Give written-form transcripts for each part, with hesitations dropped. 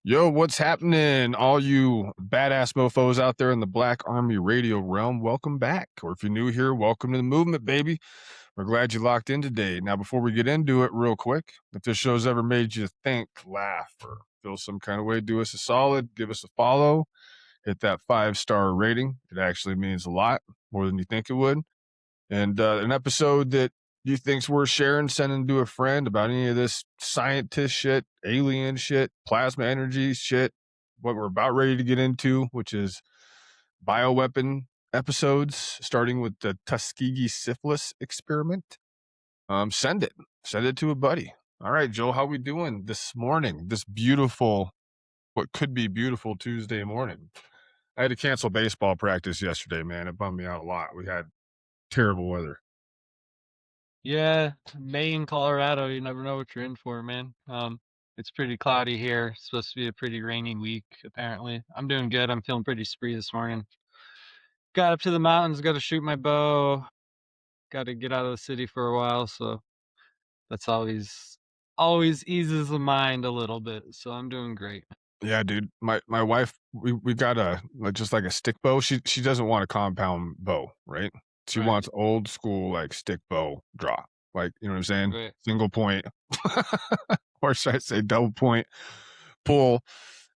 Yo, what's happening? All you badass mofos out there in the Black Army radio realm, welcome back. Or if you're new here, welcome to the movement, baby. We're glad you locked in today. Now, before we get into it, real quick, if this show's ever made you think, laugh, or feel some kind of way, do us a solid, give us a follow, hit that 5-star rating. It actually means a lot more than you think it would. And an episode that you think's worth sharing, sending to a friend about any of this scientist shit, alien shit, plasma energy shit, what we're about ready to get into, which is bioweapon episodes, starting with the Tuskegee Syphilis experiment. Send it to a buddy. All right, Joel, how we doing this morning? This beautiful, what could be beautiful Tuesday morning. I had to cancel baseball practice yesterday, man. It bummed me out a lot. We had terrible weather. Yeah, Maine, Colorado, you never know what you're in for, man. It's pretty cloudy here. It's supposed to be a pretty rainy week, apparently. I'm doing good. I'm feeling pretty spree this morning. Got up to the mountains, got to shoot my bow, got to get out of the city for a while, so that's always eases the mind a little bit. So I'm doing great. Yeah, dude. My wife, we got a just like a stick bow. She doesn't want a compound bow, right? She Right, wants old school like stick bow draw. Like, you know what I'm saying? right. Single point. Or should I say double point pull.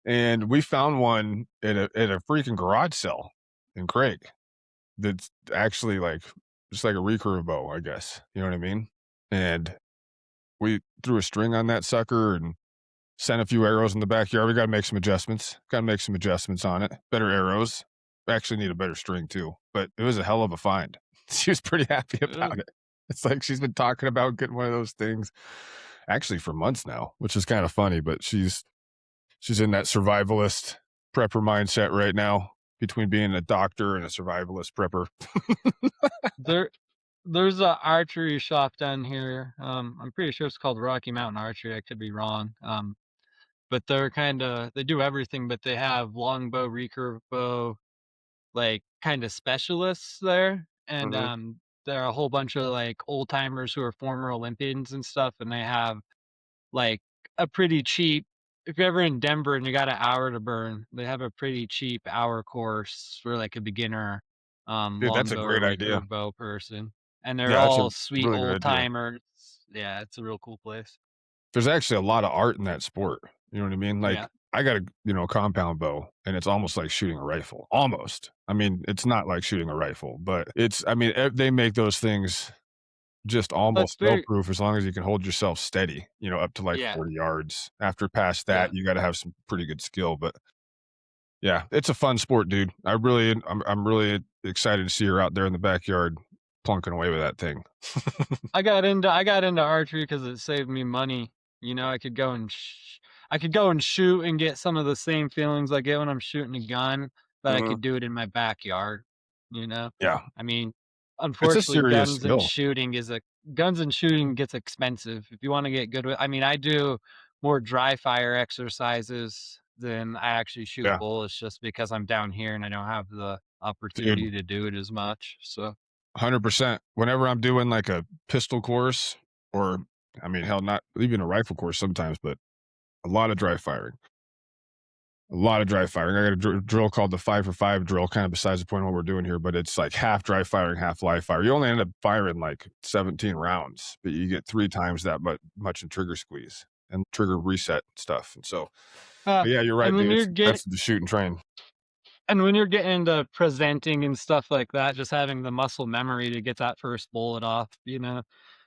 And we found one at a freaking garage sale in Craig that's actually like just like a recurve bow, I guess. You know what I mean? And we threw a string on that sucker and sent a few arrows in the backyard. We got to make some adjustments. Got to make some adjustments on it. Better arrows. We actually need a better string too, but it was a hell of a find. She was pretty happy Uh, about it. It's like she's been talking about getting one of those things actually for months now, which is kind of funny, but she's in that survivalist prepper mindset right now between being a doctor and a survivalist prepper. there, there's a archery shop down here. I'm pretty sure it's called Rocky Mountain Archery. I could be wrong. But they do everything, but they have longbow, recurve bow, like kind of specialists there. And Mhm. there are a whole bunch of like old timers who are former Olympians and stuff, and they have like a pretty cheap if you're ever in Denver and you got an hour to burn, they have a pretty cheap hour course for like a beginner Dude, that's a longbow or great idea. recurve bow person. And they're Yeah, that's a all sweet really good old idea. timers. Yeah, it's a real cool place. There's actually a lot of art in that sport. You know what I mean? Like Yeah. I got a compound bow and it's almost like shooting a rifle. Almost. I mean, it's not like shooting a rifle, but they make those things just But it's almost fail very proof as long as you can hold yourself steady, up to like yeah, 40 yards. After past that, yeah. you got to have some pretty good skill, but yeah, it's a fun sport, dude. I'm really excited to see her out there in the backyard plunking away with that thing. I got into archery because it saved me money. You know, I could go and shoot and get some of the same feelings I get when I'm shooting a gun, but I Mhm. could do it in my backyard, you know? Yeah. I mean, It's a unfortunately, serious skill. guns and shooting gets expensive. If you wanna get good with I mean, I do more dry fire exercises than I actually shoot Yeah. bullets just because I'm down here and I don't have the Dude, opportunity to do it as much, so 100%. Whenever I'm doing like a pistol course or I mean, hell, not even a rifle course sometimes, but a lot of dry firing. A lot of dry firing. I got a drill called the 5 for 5 drill, kind of besides the point of what we're doing here, but it's like half dry firing, half live fire. You only end up firing like 17 rounds, but you get 3 times that much in trigger squeeze and trigger reset stuff. And so, uh, but yeah, you're right, and when dude. you're It's get expensive to shoot and train, And when you're getting into presenting and stuff like that, just having the muscle memory to get that first bullet off, you know?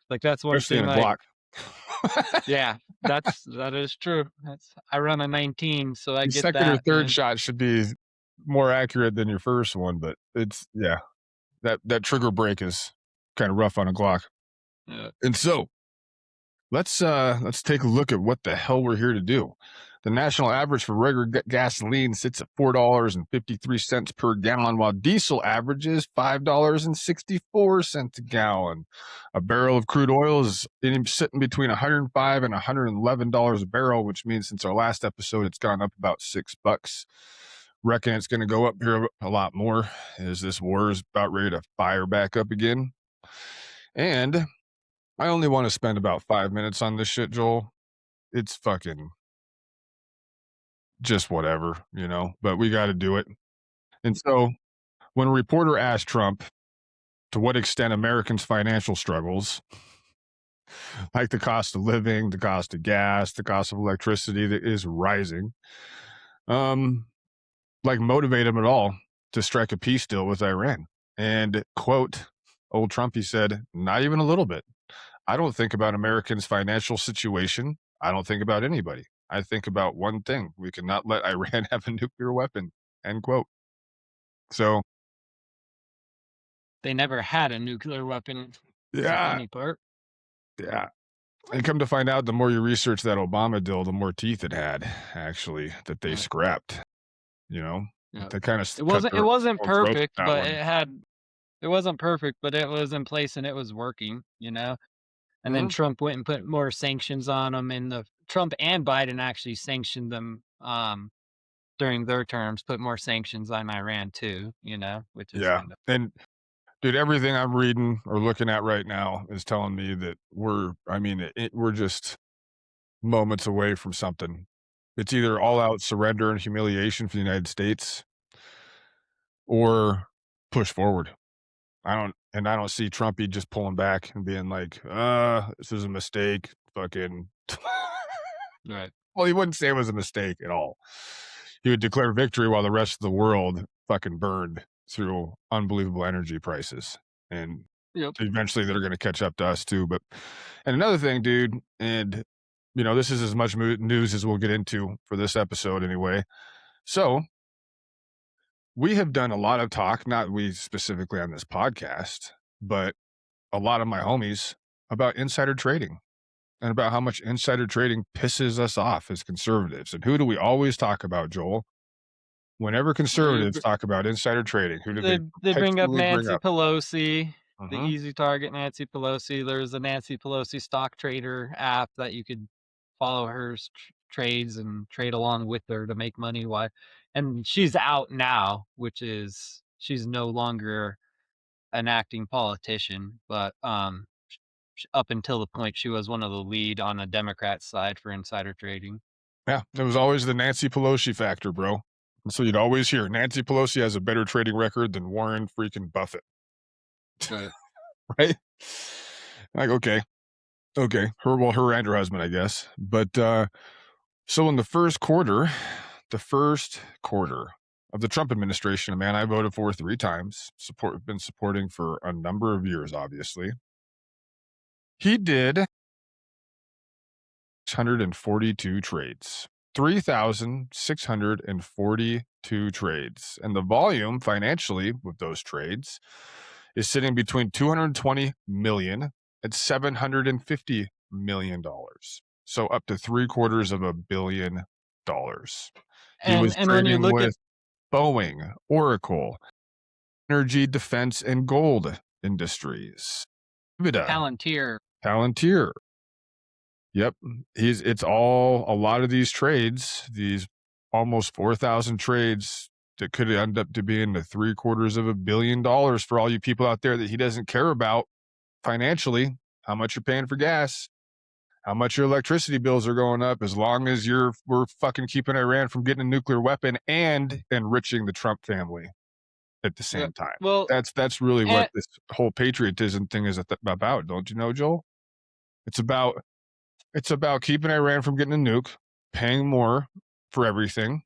Like, that's one especially in thing, a like Glock. yeah, that is true. I run a 19, so I Your get second or that, third man. shot should be more accurate than your first one, but it's yeah, that trigger break is kind of rough on a Glock. Yeah. And so let's take a look at what the hell we're here to do. The national average for regular gasoline sits at $4.53 per gallon, while diesel averages $5.64 a gallon. A barrel of crude oil is sitting between $105 and $111 a barrel, which means since our last episode, it's gone up about $6. Reckon it's going to go up here a lot more as this war is about ready to fire back up again. And I only want to spend about 5 minutes on this shit, Joel. It's fucking just whatever, but we got to do it. And so when a reporter asked Trump to what extent Americans' financial struggles, like the cost of living, the cost of gas, the cost of electricity that is rising, um, like motivate him at all to strike a peace deal with Iran. And quote, old Trump, he said, not even a little bit. I don't think about Americans' financial situation. I don't think about anybody. I think about one thing. We cannot let Iran have a nuclear weapon. End quote. So They never had a nuclear weapon. It's the yeah, funny part. yeah. And come to find out, the more you research that Obama deal, the more teeth it had, actually, that they Yeah, scrapped, you know? yeah. They kind of It cut wasn't it their wasn't own throats with perfect, that but one. it wasn't perfect, but it was in place and it was working, you know? And then Mhm. Trump went and put more sanctions on them, and the Trump and Biden actually sanctioned them, during their terms, put more sanctions on Iran too, which is Yeah. kind of And dude, everything I'm reading or looking at right now is telling me that we're just moments away from something. It's either all out surrender and humiliation for the United States or push forward. I don't see Trumpy just pulling back and being like, this is a mistake. Fucking right. well, he wouldn't say it was a mistake at all. He would declare victory while the rest of the world fucking burned through unbelievable energy prices. And Yep. eventually they're going to catch up to us too. And another thing, dude, and this is as much news as we'll get into for this episode anyway. So we have done a lot of talk, not we specifically on this podcast, but a lot of my homies about insider trading and about how much insider trading pisses us off as conservatives. And who do we always talk about, Joel? Whenever You conservatives talk about insider trading, who do they they bring up perpetually bring Nancy up? Pelosi, the Mhm. easy target Nancy Pelosi. There's a Nancy Pelosi stock trader app that you could follow her trades and trade along with her to make money. Why? And she's out now, which is she's no longer an acting politician, but up until the point she was one of the lead on the Democrat side for insider trading. Yeah, it was always the Nancy Pelosi factor, bro. And so you'd always hear Nancy Pelosi has a better trading record than Warren freaking Buffett, Right. right? Like, okay, her and her husband, I guess. But so in the first quarter of the Trump administration, a man I voted for 3 times, been supporting for a number of years, obviously. He did 642 trades. 3,642 trades. And the volume financially with those trades is sitting between 220 million and $750 million. So up to $750 million. He was And when you trading look at with Boeing, Oracle, energy, defense, and gold industries. Vida, Palantir, Palantir. Yep. It's all a lot of these trades, these almost 4,000 trades that could end up to being the $750 million for all you people out there that he doesn't care about financially, how much you're paying for gas, how much your electricity bills are going up, as long as we're fucking keeping Iran from getting a nuclear weapon and enriching the Trump family at the yeah, same time. well, That's really what and this whole patriotism thing is about, don't you know, Joel? It's about it's about keeping Iran from getting a nuke, paying more for everything.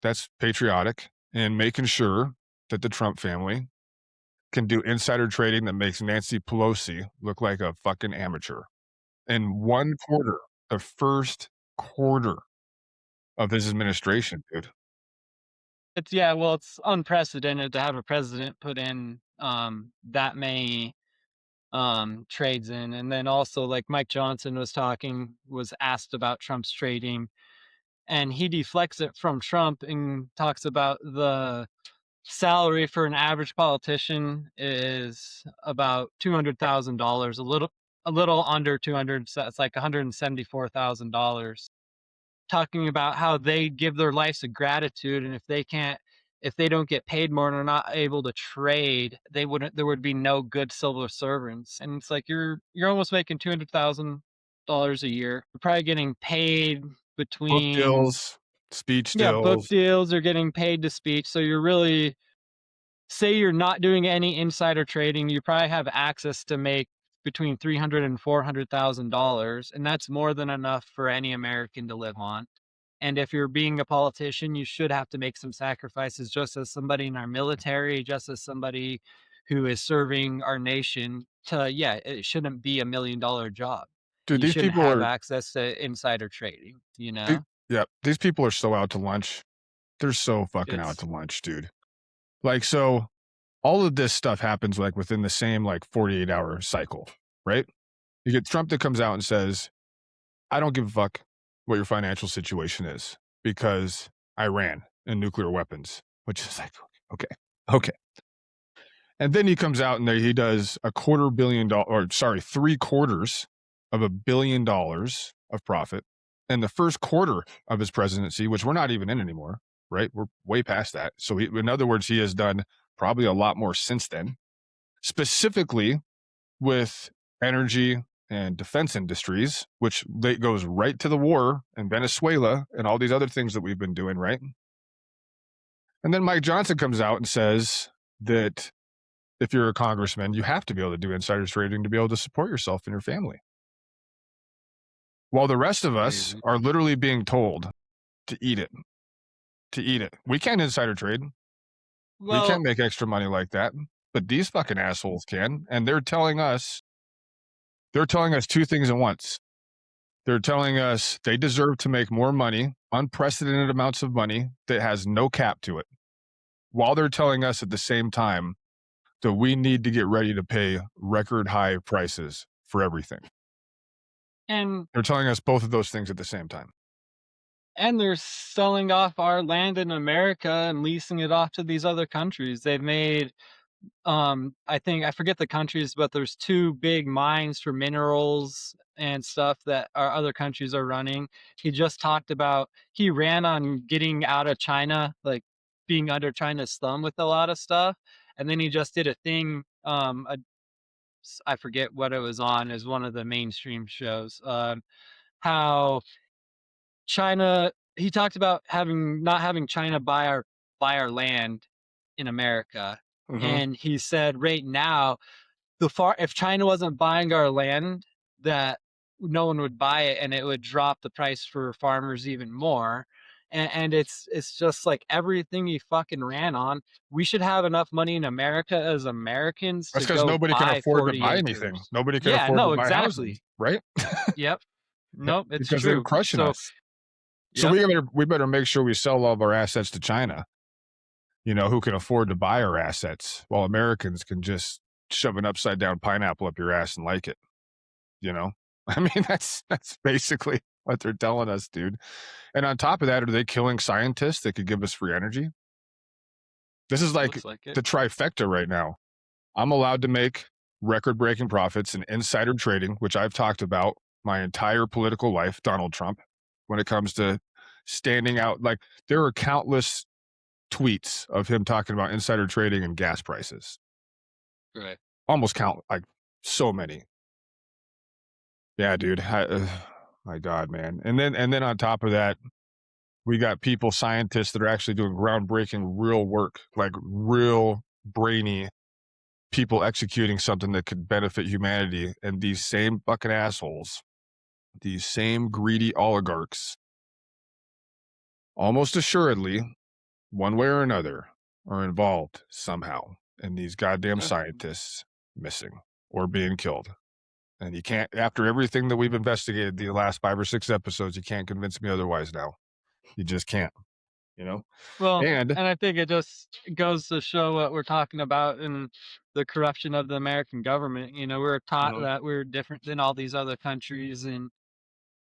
That's patriotic, and making sure that the Trump family can do insider trading that makes Nancy Pelosi look like a fucking amateur. In 1 quarter, the first quarter of his administration, dude. it's unprecedented to have a president put in that many trades in. And then also, like, Mike Johnson was asked about Trump's trading, and he deflects it from Trump and talks about the salary for an average politician is about $200,000, a little under 200, so it's like $174,000. Talking about how they give their lives of gratitude, and if they don't get paid more and are not able to trade, there would be no good civil servants. And it's like you're almost making $200,000 a year. You're probably getting paid Book between deals. speech Yeah, book deals. deals are getting paid to speech, so you're really say you're not doing any insider trading, you probably have access to make between 300 and $400,000, and that's more than enough for any American to live on. And if you're being a politician, you should have to make some sacrifices just as somebody in our military, just as somebody who is serving our nation to yeah, it shouldn't be $1 million job. Dude, You these shouldn't people have are access to insider trading, the yeah, these people are so out to lunch. They're so fucking out It's to lunch, dude. Like, so all of this stuff happens like within the same like 48-hour cycle, right? You get Trump that comes out and says, I don't give a fuck what your financial situation is because Iran and nuclear weapons, which is like, okay, okay. And then he comes out and he does a $250 million, or sorry, $750 million of profit in the first quarter of his presidency, which we're not even in anymore, right? We're way past that. So, in other words, he has done probably a lot more since then, specifically with energy and defense industries, which goes right to the war in Venezuela and all these other things that we've been doing, right? And then Mike Johnson comes out and says that if you're a congressman, you have to be able to do insider trading to be able to support yourself and your family. While the rest of us crazy. are literally being told to eat it, to eat it. We can't insider trade. We can't Well, make extra money like that. But these fucking assholes can. And they're telling us two things at once. They're telling us they deserve to make more money, unprecedented amounts of money that has no cap to it, while they're telling us at the same time that we need to get ready to pay record high prices for everything. and They're telling us both of those things at the same time. they're selling off our land in America and leasing it off to these other countries. They've made I think I forget the countries, but there's two big mines for minerals and stuff that our other countries are running. He just talked about he ran on getting out of China, like being under China's thumb with a lot of stuff. And then he just did a thing, I forget what it was on, as one of the mainstream shows. How China he talked about having not having China buy our land in America. Mhm. And he said right now, the far if China wasn't buying our land, that no one would buy it and it would drop the price for farmers even more. And it's just like everything he fucking ran on. We should have enough money in America as Americans That's to because go nobody can buy afford to 40 buy anything. acres. Nobody can Yeah, afford to no, buy exactly. houses, right? Yep. Nope, it's Because they're true. crushing So, us. So yep, we better make sure we sell all of our assets to China, who can afford to buy our assets, while Americans can just shove an upside down pineapple up your ass and like it, you know? I mean, that's basically what they're telling us, dude. And on top of that, are they killing scientists that could give us free energy? This is like looks like it. the trifecta right now. I'm allowed to make record breaking profits in insider trading, which I've talked about my entire political life, Donald Trump, when it comes to standing out. Like, there are countless tweets of him talking about insider trading and gas prices. Right. Almost count, like, so many. Yeah, dude. My God, man. And then on top of that, we got people, scientists that are actually doing groundbreaking, real work, like real brainy people executing something that could benefit humanity. And these same fucking assholes, these same greedy oligarchs, almost assuredly, one way or another, are involved somehow in these goddamn Yeah. scientists missing or being killed. And you can't, after everything that we've investigated the last 5 or 6 episodes, you can't convince me otherwise now. You just can't, you know? Well, And and I think it just goes to show what we're talking about in the corruption of the American government. We're taught Mhm. that we're different than all these other countries, and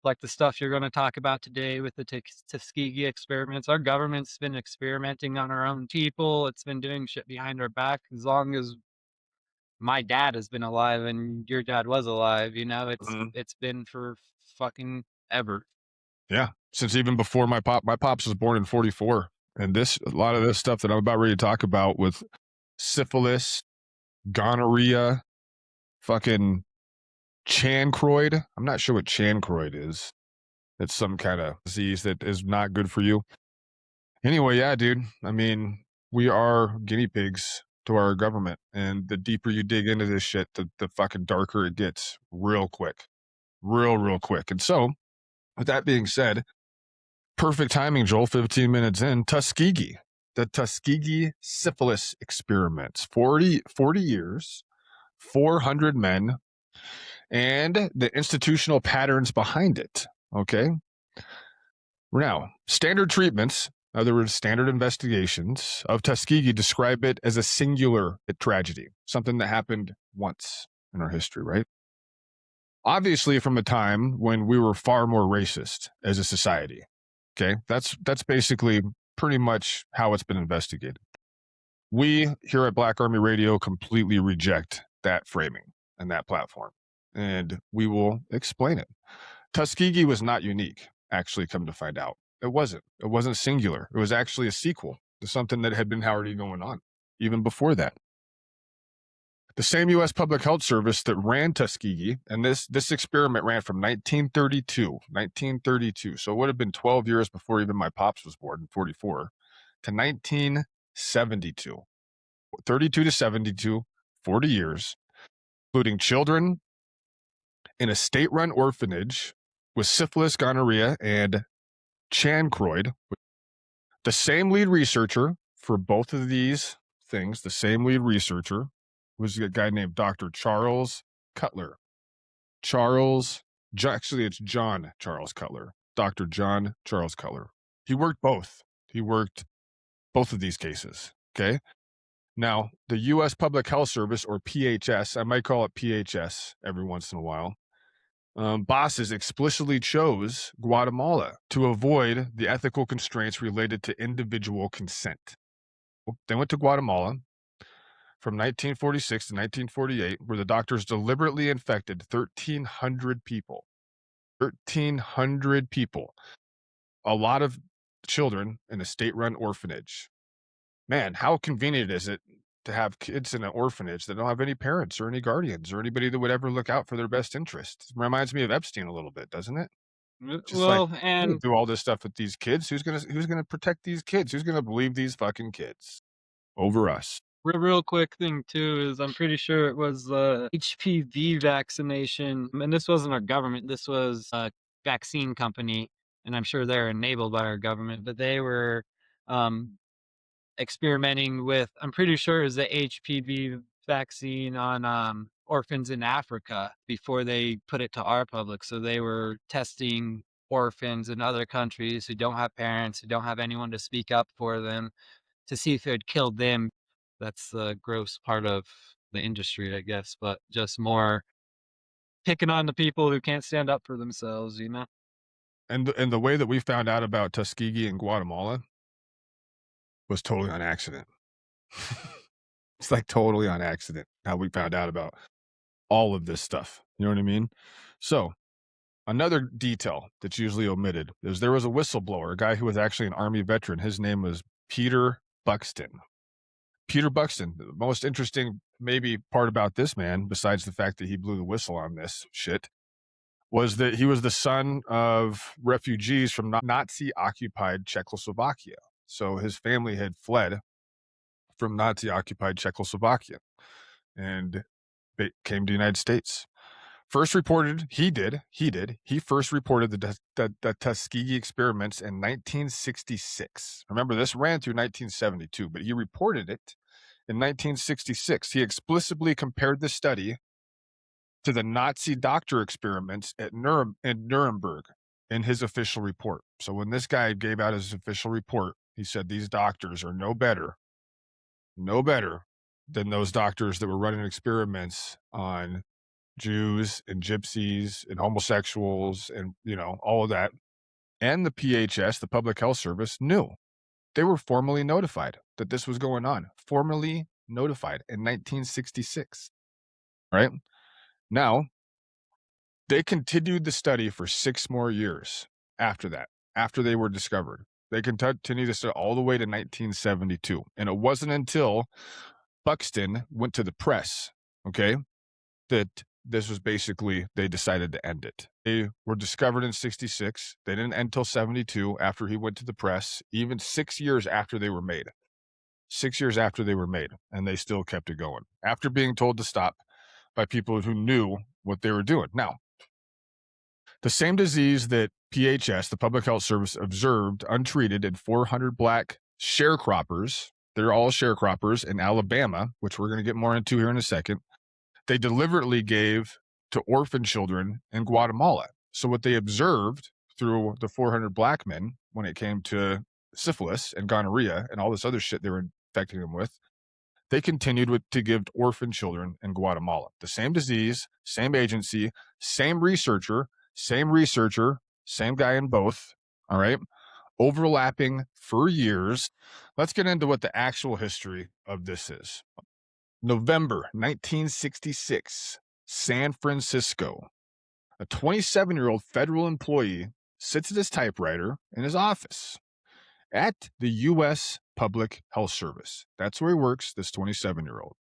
like the stuff you're going to talk about today with the Tuskegee experiments. Our government's been experimenting on our own people. It's been doing shit behind our back as long as my dad has been alive and your dad was alive. It's Mhm. it's been for fucking ever. Yeah, since even before my pops was born in 44. And a lot of this stuff that I'm about ready to talk about with syphilis, gonorrhea, fucking chancroid. I'm not sure what chancroid is. It's some kind of disease that is not good for you. Anyway, yeah, dude. I mean, we are guinea pigs to our government, and the deeper you dig into this shit, the fucking darker it gets real quick. Real quick. And so, with that being said, perfect timing, Joel, 15 minutes in, Tuskegee, the Tuskegee Syphilis experiments, 40 years, 400 men, and the institutional patterns behind it. Okay. Now, standard treatments, in other words, standard investigations of Tuskegee describe it as a singular tragedy, something that happened once in our history, right? Obviously, from a time when we were far more racist as a society. Okay, that's basically pretty much how it's been investigated. We here at Black Army Radio completely reject that framing and that platform, and we will explain it. Tuskegee was not unique, actually, come to find out. It wasn't. It wasn't singular. It was actually a sequel to something that had been already going on, even before that. The same U.S. Public Health Service that ran Tuskegee, and this experiment ran from 1932, so it would have been 12 years before even my pops was born in 44, to 1972. 32 to 72, 40 years, including children in a state-run orphanage with syphilis, gonorrhea, and chancroid. The same lead researcher for both of these things, the same lead researcher was a guy named Dr. Charles Cutler. Actually, it's John Charles Cutler. Dr. John Charles Cutler. He worked both. He worked both of these cases. Okay. Now, the U.S. Public Health Service, or PHS, I might call it PHS every once in a while, bosses explicitly chose Guatemala to avoid the ethical constraints related to individual consent. They went to Guatemala from 1946 to 1948, where the doctors deliberately infected 1,300 people. 1,300 people. A lot of children in a state-run orphanage. Man, how convenient is it to have kids in an orphanage that don't have any parents or any guardians or anybody that would ever look out for their best interests? Reminds me of Epstein a little bit, doesn't it? Just like, Well, you and do all this stuff with these kids. Who's gonna protect these kids? Who's gonna believe these fucking kids over us? real quick thing too is I'm pretty sure it was the HPV vaccination, and this wasn't our government. This was a vaccine company, and I'm sure they're enabled by our government. But they were um, experimenting with, I'm pretty sure it was the HPV vaccine on orphans in Africa before they put it to our public. So they were testing orphans in other countries who don't have parents, who don't have anyone to speak up for them, to see if it would kill them. That's the gross part of the industry, I guess, but just more picking on the people who can't stand up for themselves, you know? And the way that we found out about Tuskegee in Guatemala was totally on accident. It's like totally on accident how we found out about all of this stuff. You know what I mean? So, another detail that's usually omitted is there was a whistleblower, a guy who was actually an Army veteran. His name was Peter Buxton. Peter Buxton, the most interesting maybe part about this man, besides the fact that he blew the whistle on this shit, was that he was the son of refugees from Nazi occupied Czechoslovakia. So his family had fled from Nazi occupied Czechoslovakia and they came to the United States. First reported, he first reported the Tuskegee experiments in 1966. Remember, this ran through 1972, but he reported it in 1966. He explicitly compared the study to the Nazi doctor experiments at Nuremberg in his official report. So when this guy gave out his official report, he said these doctors are no better than those doctors that were running experiments on Jews and gypsies and homosexuals and, all of that. And the PHS, the Public Health Service, knew. They were formally notified that this was going on, formally notified in 1966, right? Now, they continued the study for 6 more years after that, after they were discovered. They continued this all the way to 1972. And it wasn't until Buxton went to the press, okay, that this was basically, they decided to end it. They were discovered in 66. They didn't end until 72 after he went to the press, even 6 years after they were made. 6 years after they were made, and they still kept it going after being told to stop by people who knew what they were doing. Now, the same disease that PHS, the Public Health Service, observed untreated in 400 black sharecroppers, they're all sharecroppers in Alabama, which we're going to get more into here in a second, they deliberately gave to orphan children in Guatemala. So what they observed through the 400 black men when it came to syphilis and gonorrhea and all this other shit they were infecting them with, they continued to give to orphan children in Guatemala. The same disease, same agency, same researcher, same guy in both, all right? Overlapping for years. Let's get into what the actual history of this is. November 1966, San Francisco. A 27-year-old federal employee sits at his typewriter in his office at the U.S. Public Health Service. That's where he works, this 27-year-old.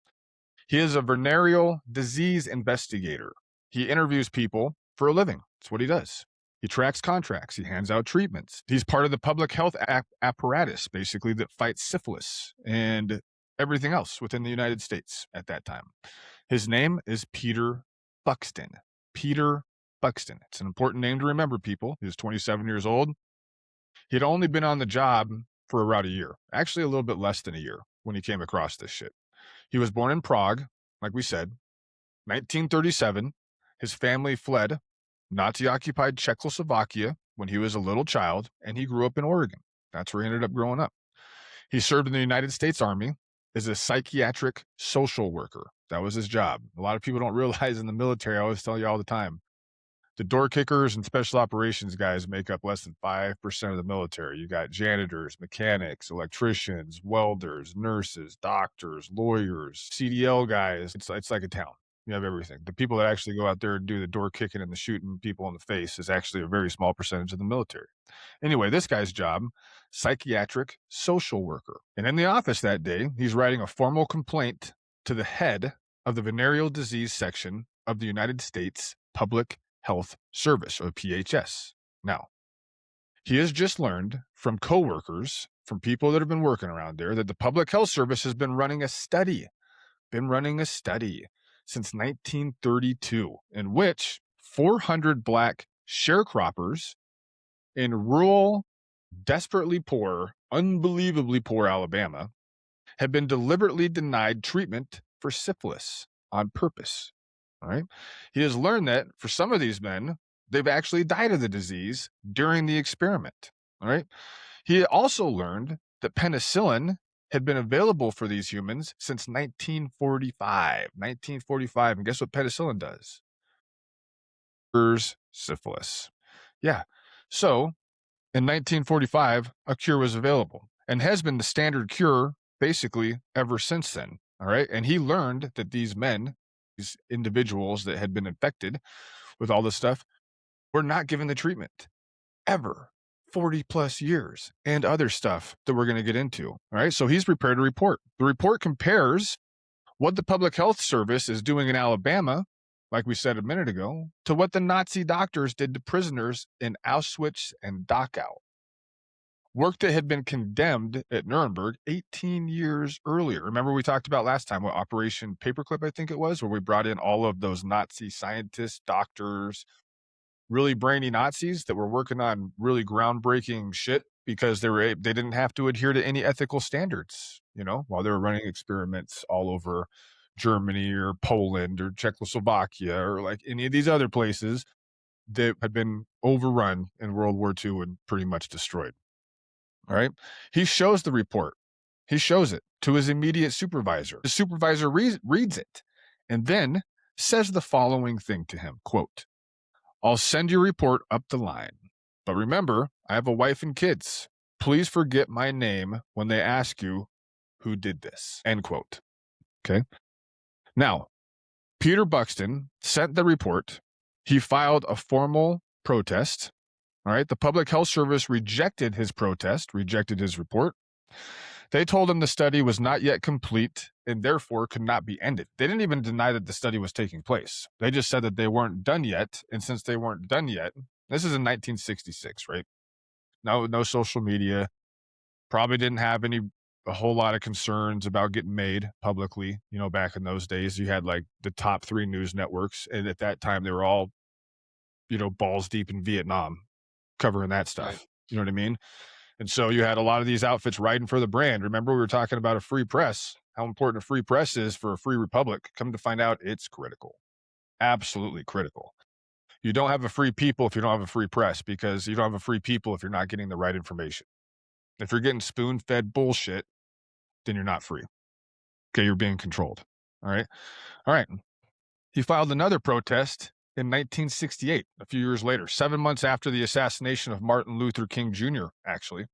He is a venereal disease investigator. He interviews people for a living. That's what he does. He tracks contracts. He hands out treatments. He's part of the public health apparatus, basically, that fights syphilis and everything else within the United States at that time. His name is Peter Buxton. Peter Buxton. It's an important name to remember, people. He was 27 years old. He'd only been on the job for around a year, actually a little bit less than a year when he came across this shit. He was born in Prague, like we said, 1937. His family fled Nazi-occupied Czechoslovakia when he was a little child, and he grew up in Oregon. That's where he ended up growing up. He served in the United States Army as a psychiatric social worker. That was his job. A lot of people don't realize in the military, I always tell you all the time, the door kickers and special operations guys make up less than 5% of the military. You got janitors, mechanics, electricians, welders, nurses, doctors, lawyers, CDL guys. It's like a town. You have everything. The people that actually go out there and do the door kicking and the shooting people in the face is actually a very small percentage of the military. Anyway, this guy's job, psychiatric social worker. And in the office that day, he's writing a formal complaint to the head of the venereal disease section of the United States Public Health Service, or PHS. Now, he has just learned from coworkers, from people that have been working around there, that the Public Health Service has been running a study since 1932, in which 400 black sharecroppers in rural, desperately poor, unbelievably poor Alabama have been deliberately denied treatment for syphilis on purpose. All right. He has learned that for some of these men, they've actually died of the disease during the experiment. All right. He also learned that penicillin had been available for these humans since 1945. 1945. And guess what penicillin does? Cures syphilis. Yeah. So in 1945, a cure was available and has been the standard cure basically ever since then. All right. And he learned that these men, these individuals that had been infected with all this stuff, were not given the treatment ever. 40 plus years and other stuff that we're going to get into. All right. So he's prepared a report. The report compares what the Public Health Service is doing in Alabama, like we said a minute ago, to what the Nazi doctors did to prisoners in Auschwitz and Dachau. Work that had been condemned at Nuremberg 18 years earlier. Remember we talked about last time, what Operation Paperclip, I think it was, where we brought in all of those Nazi scientists, doctors, really brainy Nazis that were working on really groundbreaking shit because they didn't have to adhere to any ethical standards, while they were running experiments all over Germany or Poland or Czechoslovakia or like any of these other places that had been overrun in World War II and pretty much destroyed. All right. He shows the report. He shows it to his immediate supervisor. The supervisor reads it and then says the following thing to him, quote, "I'll send your report up the line. But remember, I have a wife and kids. Please forget my name when they ask you who did this." End quote. Okay. Now, Peter Buxton sent the report. He filed a formal protest. All right. The Public Health Service rejected his protest, rejected his report. They told him the study was not yet complete and therefore could not be ended. They didn't even deny that the study was taking place. They just said that they weren't done yet. And since they weren't done yet, this is in 1966, right? No social media. Probably didn't have a whole lot of concerns about getting made publicly. Back in those days, you had like the top three news networks, and at that time, they were all balls deep in Vietnam, covering that Right. stuff. You know what I mean? And so you had a lot of these outfits riding for the brand. Remember, we were talking about a free press, how important a free press is for a free republic. Come to find out, it's critical, absolutely critical. You don't have a free people if you don't have a free press, because you don't have a free people if you're not getting the right information. If you're getting spoon fed bullshit, then you're not free. Okay, you're being controlled. All right. All right. He filed another protest in 1968, a few years later, 7 months after the assassination of Martin Luther King Jr., actually,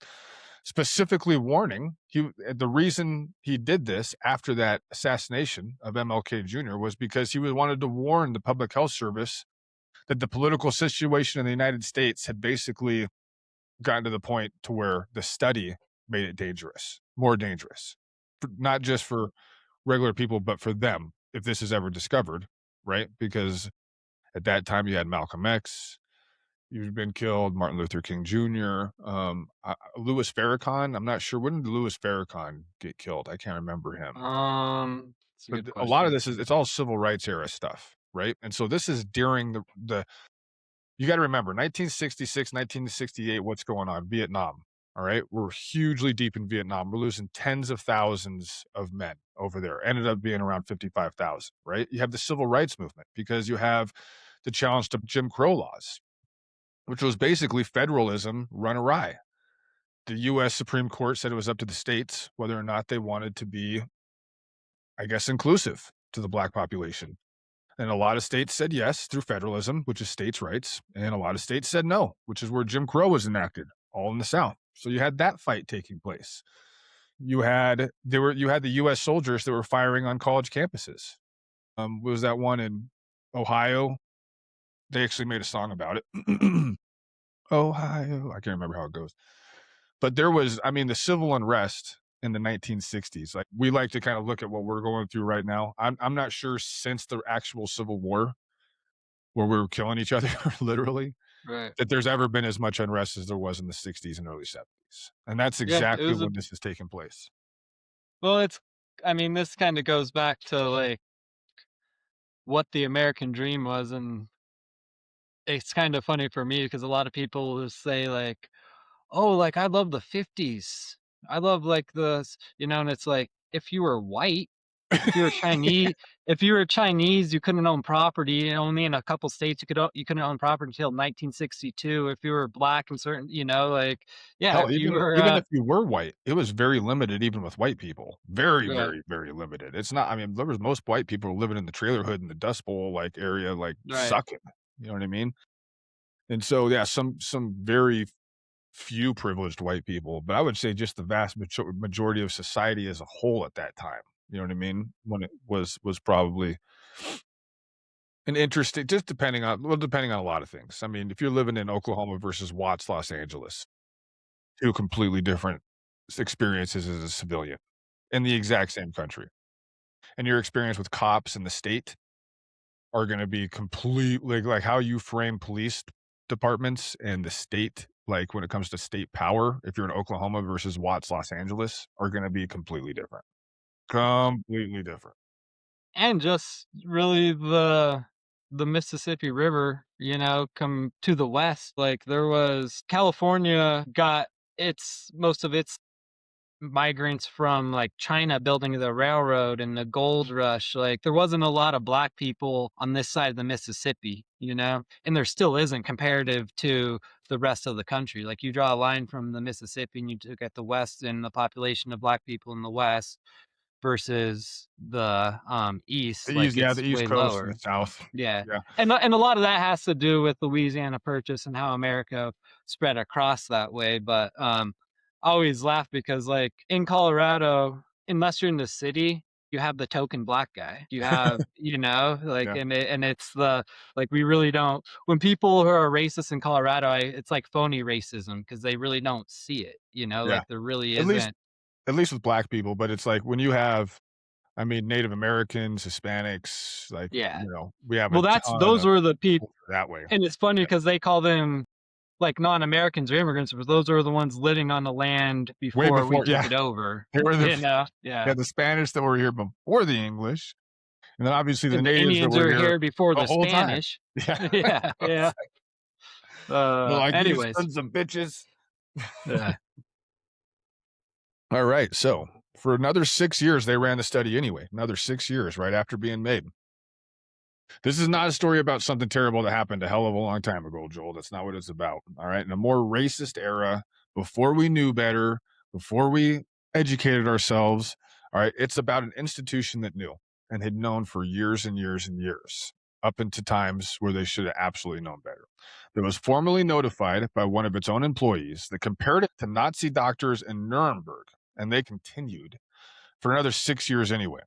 specifically warning the reason he did this after that assassination of MLK Jr. was because he wanted to warn the public health service that the political situation in the United States had basically gotten to the point to where the study made it dangerous, more dangerous, not just for regular people, but for them if this is ever discovered, right? Because at that time you had Malcolm X, you've been killed, Martin Luther King Jr., Louis Farrakhan. I'm not sure, when did Louis Farrakhan get killed? I can't remember him. It's a But good a lot of question. this is, it's all civil rights era stuff, right? And so this is during the you got to remember 1966, 1968. What's going on? Vietnam. All right. We're hugely deep in Vietnam. We're losing tens of thousands of men over there. Ended up being around 55,000, right? You have the civil rights movement because you have the challenge to Jim Crow laws, which was basically federalism run awry. The US Supreme Court said it was up to the states whether or not they wanted to be, I guess, inclusive to the black population. And a lot of states said yes through federalism, which is states' rights, and a lot of states said no, which is where Jim Crow was enacted, all in the South. So you had that fight taking place. You had the US soldiers that were firing on college campuses. Was that one in Ohio? They actually made a song about it. Ohio. I can't remember how it goes. But there was, I mean, the civil unrest in the 1960s. Like, we like to kind of look at what we're going through right now. I'm not sure since the actual Civil War, where we were killing each other literally, Right. that there's ever been as much unrest as there was in the 60s and early 70s. And that's Yeah, it exactly was a when this is taking place. well, it's I mean, this kind of goes back to like what the American dream was, and it's kind of funny for me because a lot of people will say like, "Oh, like I love the 50s. I love like and it's like if you were white, if you were Chinese, you couldn't own property. Only in a couple states you couldn't own property until 1962. If you were black and certain, like yeah, Hell, if you were even if you were white, it was very limited even with white people. Very, right, very, very limited. It's not, I mean, there was most white people were living in the trailer hood in the Dust Bowl, like, area, like, right, sucking. You know what I mean? And so, yeah, some very few privileged white people, but I would say just the vast majority of society as a whole at that time. You know what I mean? When it was probably an interesting, just depending on a lot of things. I mean, if you're living in Oklahoma versus Watts, Los Angeles, two completely different experiences as a civilian in the exact same country, and your experience with cops in the state are gonna be completely, like, how you frame police departments and the state, like, when it comes to state power, if you're in Oklahoma versus Watts, Los Angeles, are gonna be completely different. Completely different. and just really the Mississippi River, come to the west. Like there was California got its most of its migrants from like China building the railroad and the gold rush. Like there wasn't a lot of black people on this side of the Mississippi, and there still isn't comparative to the rest of the country. Like you draw a line from the Mississippi and you look at the west and the population of black people in the west versus the east, like Yeah, it's the East way Coast and the lower. South. Yeah, Yeah, and a lot of that has to do with Louisiana Purchase and how America spread across that way, but, I always laugh because, like, in Colorado, unless you're in the city, you have the token black guy. You have like, yeah, and it's like, we really don't when people who are racist in Colorado, it's like phony racism because they really don't see it, yeah. like, there really At least isn't. at least with black people, but it's like when you have, I mean, Native Americans, Hispanics, like, Yeah. we have a Well, ton those of were the people, culture that way. and it's funny Yeah. because they call them, like, non-Americans or immigrants, but those are the ones living on the land Way before we before, took yeah, it over, they were the you know? yeah, Yeah. the Spanish that were here before the English, and then obviously the And the natives that Indians were are here here before the the whole time. Spanish. Yeah. Yeah, yeah. They're like, "You Anyways, sons of bitches." yeah, All right, so for another 6 years, they ran the study anyway, another 6 years right after being made. This is not a story about something terrible that happened a hell of a long time ago, Joel. That's not what it's about. All right. In a more racist era, before we knew better, before we educated ourselves. All right. It's about an institution that knew and had known for years and years and years, up into times where they should have absolutely known better. That was formally notified by one of its own employees that compared it to Nazi doctors in Nuremberg. And they continued for another 6 years anyway.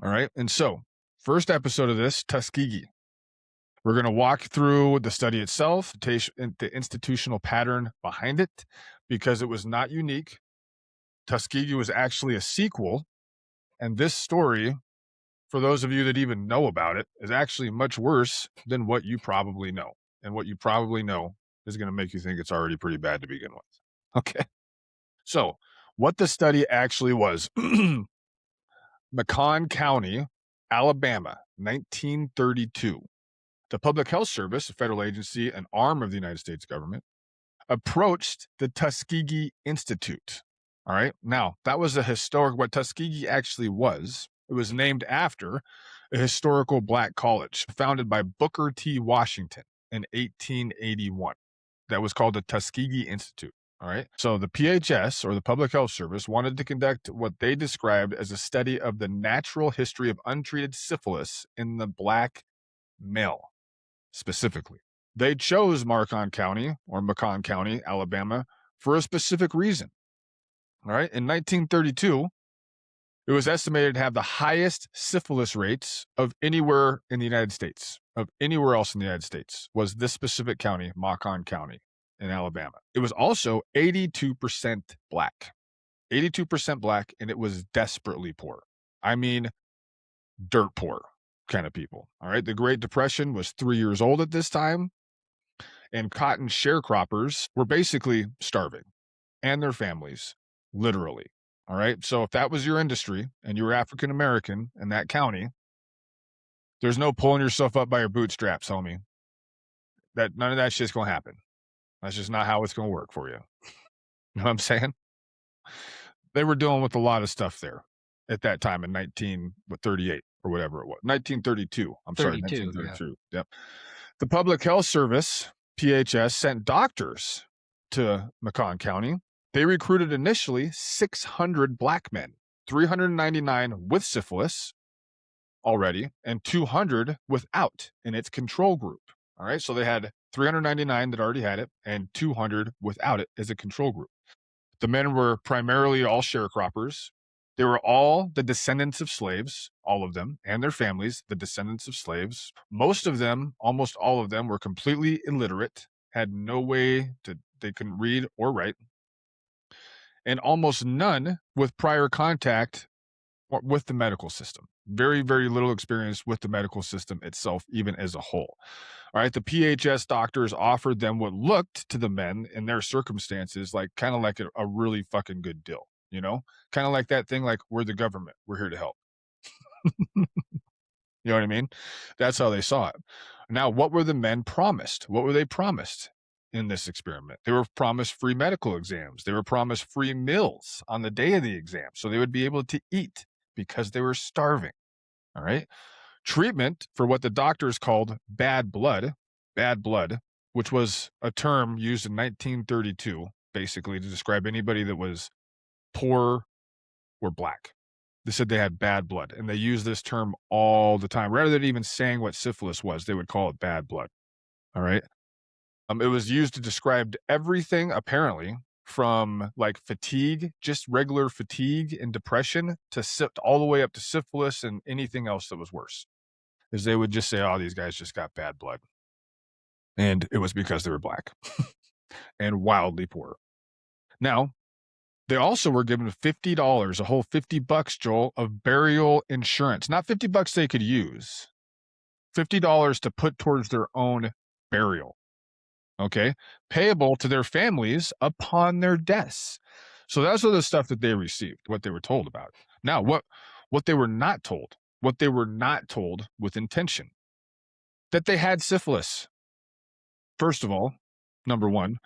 All right. And so, first episode of this, Tuskegee. We're going to walk through the study itself, the institutional pattern behind it, because it was not unique. Tuskegee was actually a sequel. And this story, for those of you that even know about it, is actually much worse than what you probably know. And what you probably know is going to make you think it's already pretty bad to begin with. Okay. So, what the study actually was Macon County, Alabama, 1932. The Public Health Service, a federal agency, an arm of the United States government, approached the Tuskegee Institute. All right. Now, that was a historic, what Tuskegee actually was. It was named after a historical black college founded by Booker T. Washington in 1881. That was called the Tuskegee Institute. All right. So the PHS, or the Public Health Service, wanted to conduct what they described as a study of the natural history of untreated syphilis in the black male specifically. They chose Macon County, Alabama, for a specific reason. All right. In 1932, it was estimated to have the highest syphilis rates of anywhere in the United States, of anywhere else in the United States, was this specific county, Macon County in Alabama. It was also 82% black, 82% black, and it was desperately poor. I mean, dirt poor kind of people. All right. The Great Depression was 3 years old at this time, and cotton sharecroppers were basically starving, and their families, literally. All right. So if that was your industry and you were African American in that county, there's no pulling yourself up by your bootstraps, homie. That none of that shit's gonna happen. That's just not how it's gonna work for you. You know what I'm saying? They were dealing with a lot of stuff there at that time in 1938 or whatever it was. 1932. I'm sorry, 32. Yeah. 1932. Yep. The Public Health Service, PHS, sent doctors to Macon County. They recruited initially 600 black men, 399 with syphilis already, and 200 without in its control group. All right. So they had 399 that already had it and 200 without it as a control group. The men were primarily all sharecroppers. They were all the descendants of slaves, all of them, and their families, the descendants of slaves. Most of them, almost all of them, were completely illiterate, had no way to, they couldn't read or write, and almost none with prior contact with the medical system. Very, very little experience with the medical system itself, even as a whole. All right. The PHS doctors offered them what looked to the men in their circumstances like kind of like a really fucking good deal, you know? Kind of like that thing like, we're the government, we're here to help. You know what I mean? That's how they saw it. Now, what were the men promised? What were they promised in this experiment? They were promised free medical exams. They were promised free meals on the day of the exam so they would be able to eat because they were starving. All right. Treatment for what the doctors called bad blood, which was a term used in 1932, basically to describe anybody that was poor or black. They said they had bad blood, and they use this term all the time. Rather than even saying what syphilis was, they would call it bad blood. All right. It was used to describe everything, apparently, from like fatigue, just regular fatigue and depression, to all the way up to syphilis and anything else that was worse. Is they would just say, "Oh, these guys just got bad blood," and it was because they were black and wildly poor. Now, They also were given $50, a whole $50, Joel, of burial insurance. Not $50 they could use, $50 to put towards their own burial, okay? Payable to their families upon their deaths. So that's all the stuff that they received, what they were told about it. Now, what they were not told, what they were not told with intention, that they had syphilis. First of all, number one,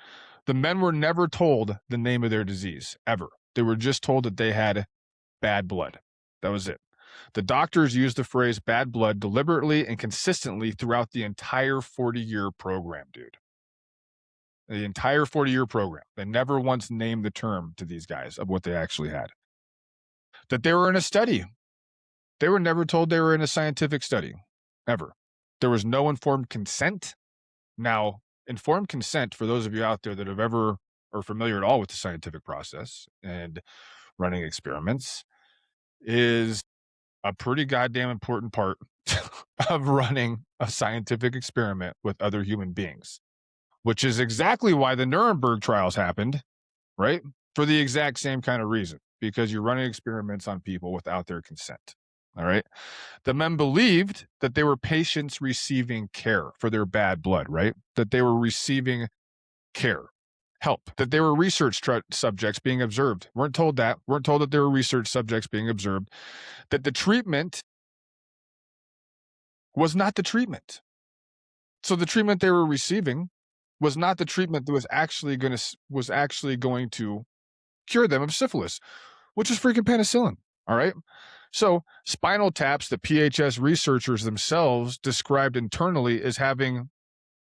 the men were never told the name of their disease, ever. They were just told that they had bad blood. That was it. The doctors used the phrase bad blood deliberately and consistently throughout the entire 40-year program, dude. The entire 40-year program. They never once named the term to these guys of what they actually had. That they were in a study. They were never told they were in a scientific study, ever. There was no informed consent. Now, informed consent, for those of you out there that have ever are familiar at all with the scientific process and running experiments, is a pretty goddamn important part of running a scientific experiment with other human beings, which is exactly why the Nuremberg trials happened, right? For the exact same kind of reason, because you're running experiments on people without their consent. All right. The men believed that they were patients receiving care for their bad blood, right? That they were receiving care, help, that they were research subjects being observed. Weren't told that they were research subjects being observed, that the treatment was not the treatment. So the treatment they were receiving was not the treatment that was actually going to cure them of syphilis, which is freaking penicillin. All right. So spinal taps, the PHS researchers themselves described internally as having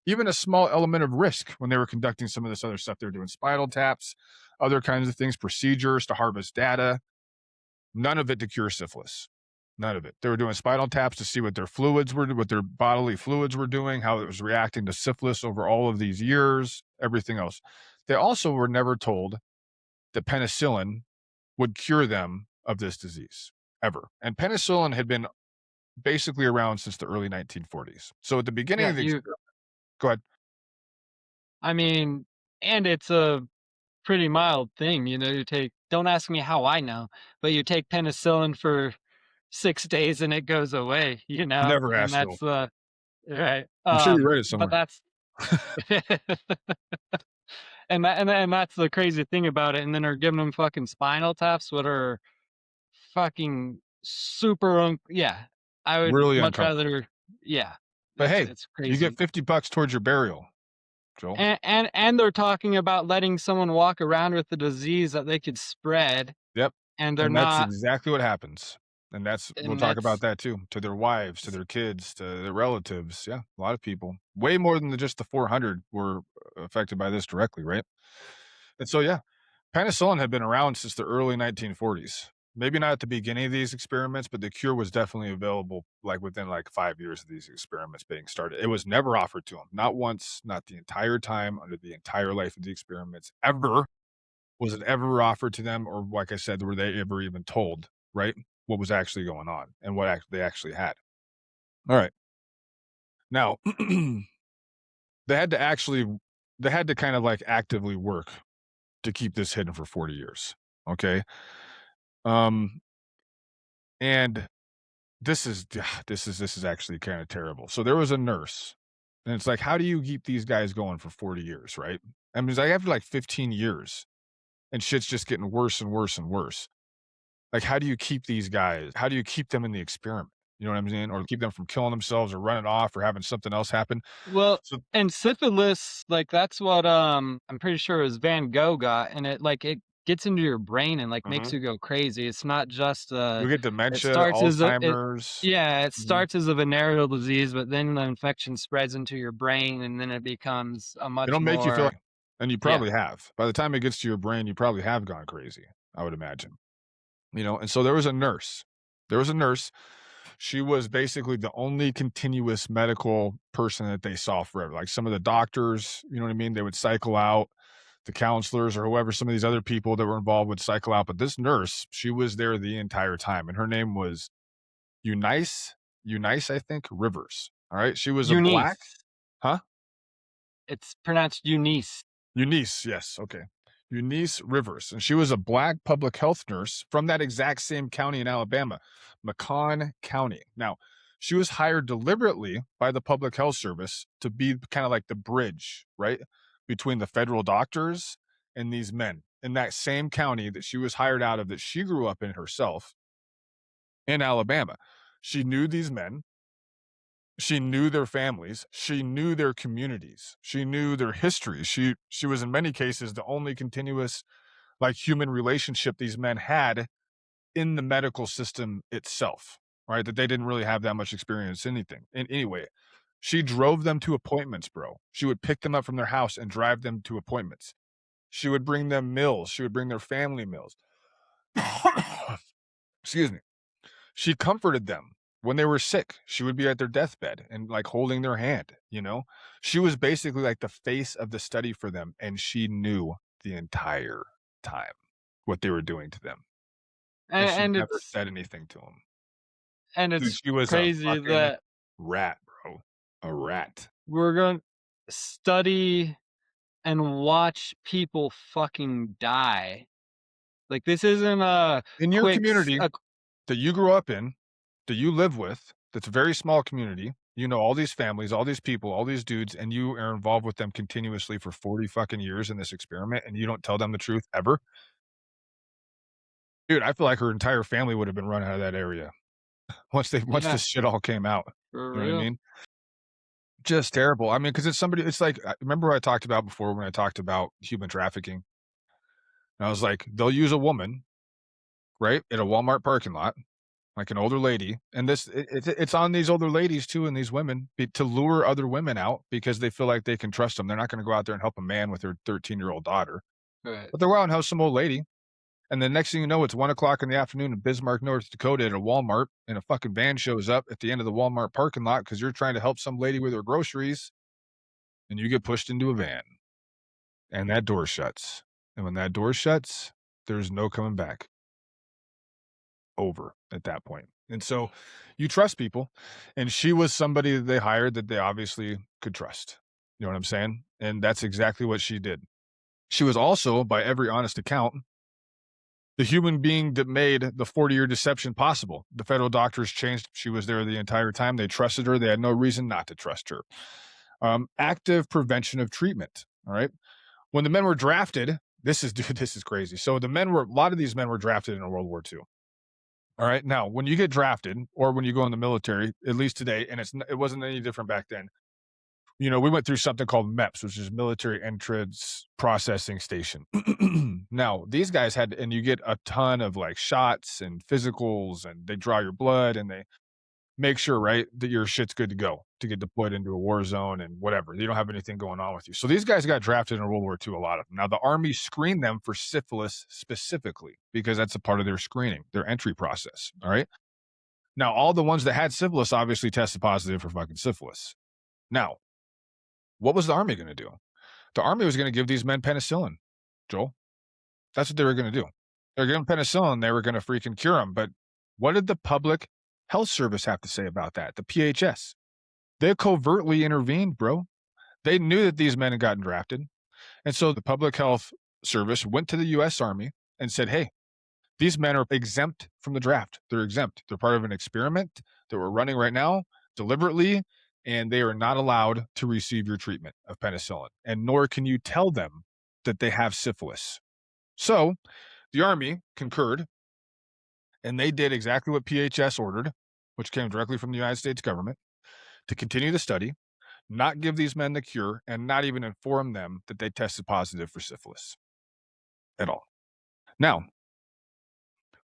even a small element of risk when they were conducting some of this other stuff. They were doing spinal taps, other kinds of things, procedures to harvest data, none of it to cure syphilis. None of it. They were doing spinal taps to see what their what their bodily fluids were doing, how it was reacting to syphilis over all of these years, everything else. They also were never told that penicillin would cure them of this disease, ever. And penicillin had been basically around since the early 1940s. So at the beginning Yeah, of the experiment, go ahead. I mean, and it's a pretty mild thing, you take don't ask me how I know, but you take penicillin for 6 days and it goes away, Never and asked Phil. that's, right, I'm sure you read it but somewhere. that's and that's the crazy thing about it, and then they're giving them fucking spinal taps, what are fucking super yeah, I would Really much uncomfortable. rather yeah, But hey, it's you get crazy. $50 towards your burial, Joel. And they're talking about letting someone walk around with the disease that they could spread, Yep. and they're And that's not exactly what happens. And we'll and talk about that's that too, to their wives, to their kids, to their relatives. Yeah, a lot of people. Way more than just the 400 were affected by this directly, right? And so, yeah, penicillin had been around since the early 1940s. Maybe not at the beginning of these experiments, but the cure was definitely available like within like 5 years of these experiments being started. It was never offered to them, not once, not the entire time, under the entire life of the experiments, ever was it ever offered to them, or like I said, were they ever even told, right, what was actually going on and what they actually had. All right. Now, they had to actually they had to kind of like actively work to keep this hidden for 40 years. Okay. Um, and this is actually kind of terrible. So there was a nurse, and it's like, how do you keep these guys going for 40 years, right? I mean, it's like after like 15 years, and shit's just getting worse and worse and worse. Like, how do you keep these guys? How do you keep them in the experiment? You know what I'm saying? Or keep them from killing themselves or running off or having something else happen. well, So and syphilis, like, that's what, I'm pretty sure it was Van Gogh got, and it gets into your brain and, like, makes mhm. you go crazy. It's not just, You get it dementia, starts as a it Alzheimer's. yeah, it Mhm. starts as a venereal disease, but then the infection spreads into your brain, and then it becomes a much It'll make you feel more like, and you yeah. probably have. By the time it gets to your brain, you probably have gone crazy, I would imagine. And so there was a nurse. There was a nurse. She was basically the only continuous medical person that they saw forever. Like some of the doctors, you know what I mean? They would cycle out, the counselors or whoever, some of these other people that were involved would cycle out. But this nurse, she was there the entire time. And her name was Eunice, Eunice, I think, Rivers. All right. She was a black, Eunice. huh? It's pronounced Eunice. Eunice. Yes. Okay. Eunice Rivers, and she was a black public health nurse from that exact same county in Alabama, Macon County. Now, she was hired deliberately by the Public Health Service to be kind of like the bridge, right, between the federal doctors and these men in that same county that she was hired out of, that she grew up in herself in Alabama. She knew these men, she knew their families, she knew their communities, she knew their histories. She was in many cases the only continuous like human relationship these men had in the medical system itself, right? That they didn't really have that much experience in anything. In anyway, she drove them to appointments, bro. She would pick them up from their house and drive them to appointments. She would bring them meals. She would bring their family meals. Excuse me. She comforted them when they were sick. She would be at their deathbed and like holding their hand, you know? She was basically like the face of the study for them, and she knew the entire time what they were doing to them, and she And never said anything to them. Dude, it's she was a crazy fucking that rat, bro. A rat. we're going to study and watch people fucking die. Like, this isn't a In your quick s community a that you grew up in, that you live with, that's a very small community, you know all these families, all these people, all these dudes, and you are involved with them continuously for 40 fucking years in this experiment, and you don't tell them the truth ever? Dude, I feel like her entire family would have been run out of that area once yeah, this shit all came out. for You know what I real. mean? Just terrible. I mean, because it's somebody it's like, remember what I talked about before when I talked about human trafficking? And I was like, they'll use a woman, right, at a Walmart parking lot, like an older lady, and it's on these older ladies too and these women to lure other women out because they feel like they can trust them. They're not gonna go out there and help a man with their 13-year-old daughter, Right. but they'll go out and help some old lady, and the next thing you know, it's 1 o'clock in the afternoon in Bismarck, North Dakota at a Walmart, and a fucking van shows up at the end of the Walmart parking lot because 'cause you're trying to help some lady with her groceries, and you get pushed into a van, and that door shuts, and when that door shuts, there's no coming back. Over at that point. And so you trust people, and she was somebody that they hired that they obviously could trust. You know what I'm saying? And that's exactly what she did. She was also, by every honest account, the human being that made the 40-year deception possible. The federal doctors changed. She was there the entire time. They trusted her. They had no reason not to trust her. Active prevention of treatment. All right. When the men were drafted, this is dude, this is crazy. So a lot of these men were drafted in World War II. All right. Now, when you get drafted or when you go in the military, at least today, and it wasn't any different back then. You know, we went through something called MEPS, which is Military Entrance Processing Station. Now, these guys had, and you get a ton of like shots and physicals, and they draw your blood and they make sure, right, that your shit's good to go to get deployed into a war zone and whatever. You don't have anything going on with you. So these guys got drafted in World War II, a lot of them. Now, the Army screened them for syphilis specifically because that's a part of their screening, their entry process. All right. Now, all the ones that had syphilis obviously tested positive for fucking syphilis. Now, what was the Army going to do? The Army was going to give these men penicillin, Joel. That's what they were going to do. They're giving penicillin. They were going to freaking cure them. But what did the Public Health Service have to say about that? The PHS. They covertly intervened, bro. They knew that these men had gotten drafted. And so the Public Health Service went to the US Army and said, hey, these men are exempt from the draft. They're exempt. They're part of an experiment that we're running right now deliberately, and they are not allowed to receive your treatment of penicillin. And nor can you tell them that they have syphilis. So the Army concurred, and they did exactly what PHS ordered, which came directly from the United States government, to continue the study, not give these men the cure, and not even inform them that they tested positive for syphilis at all. Now,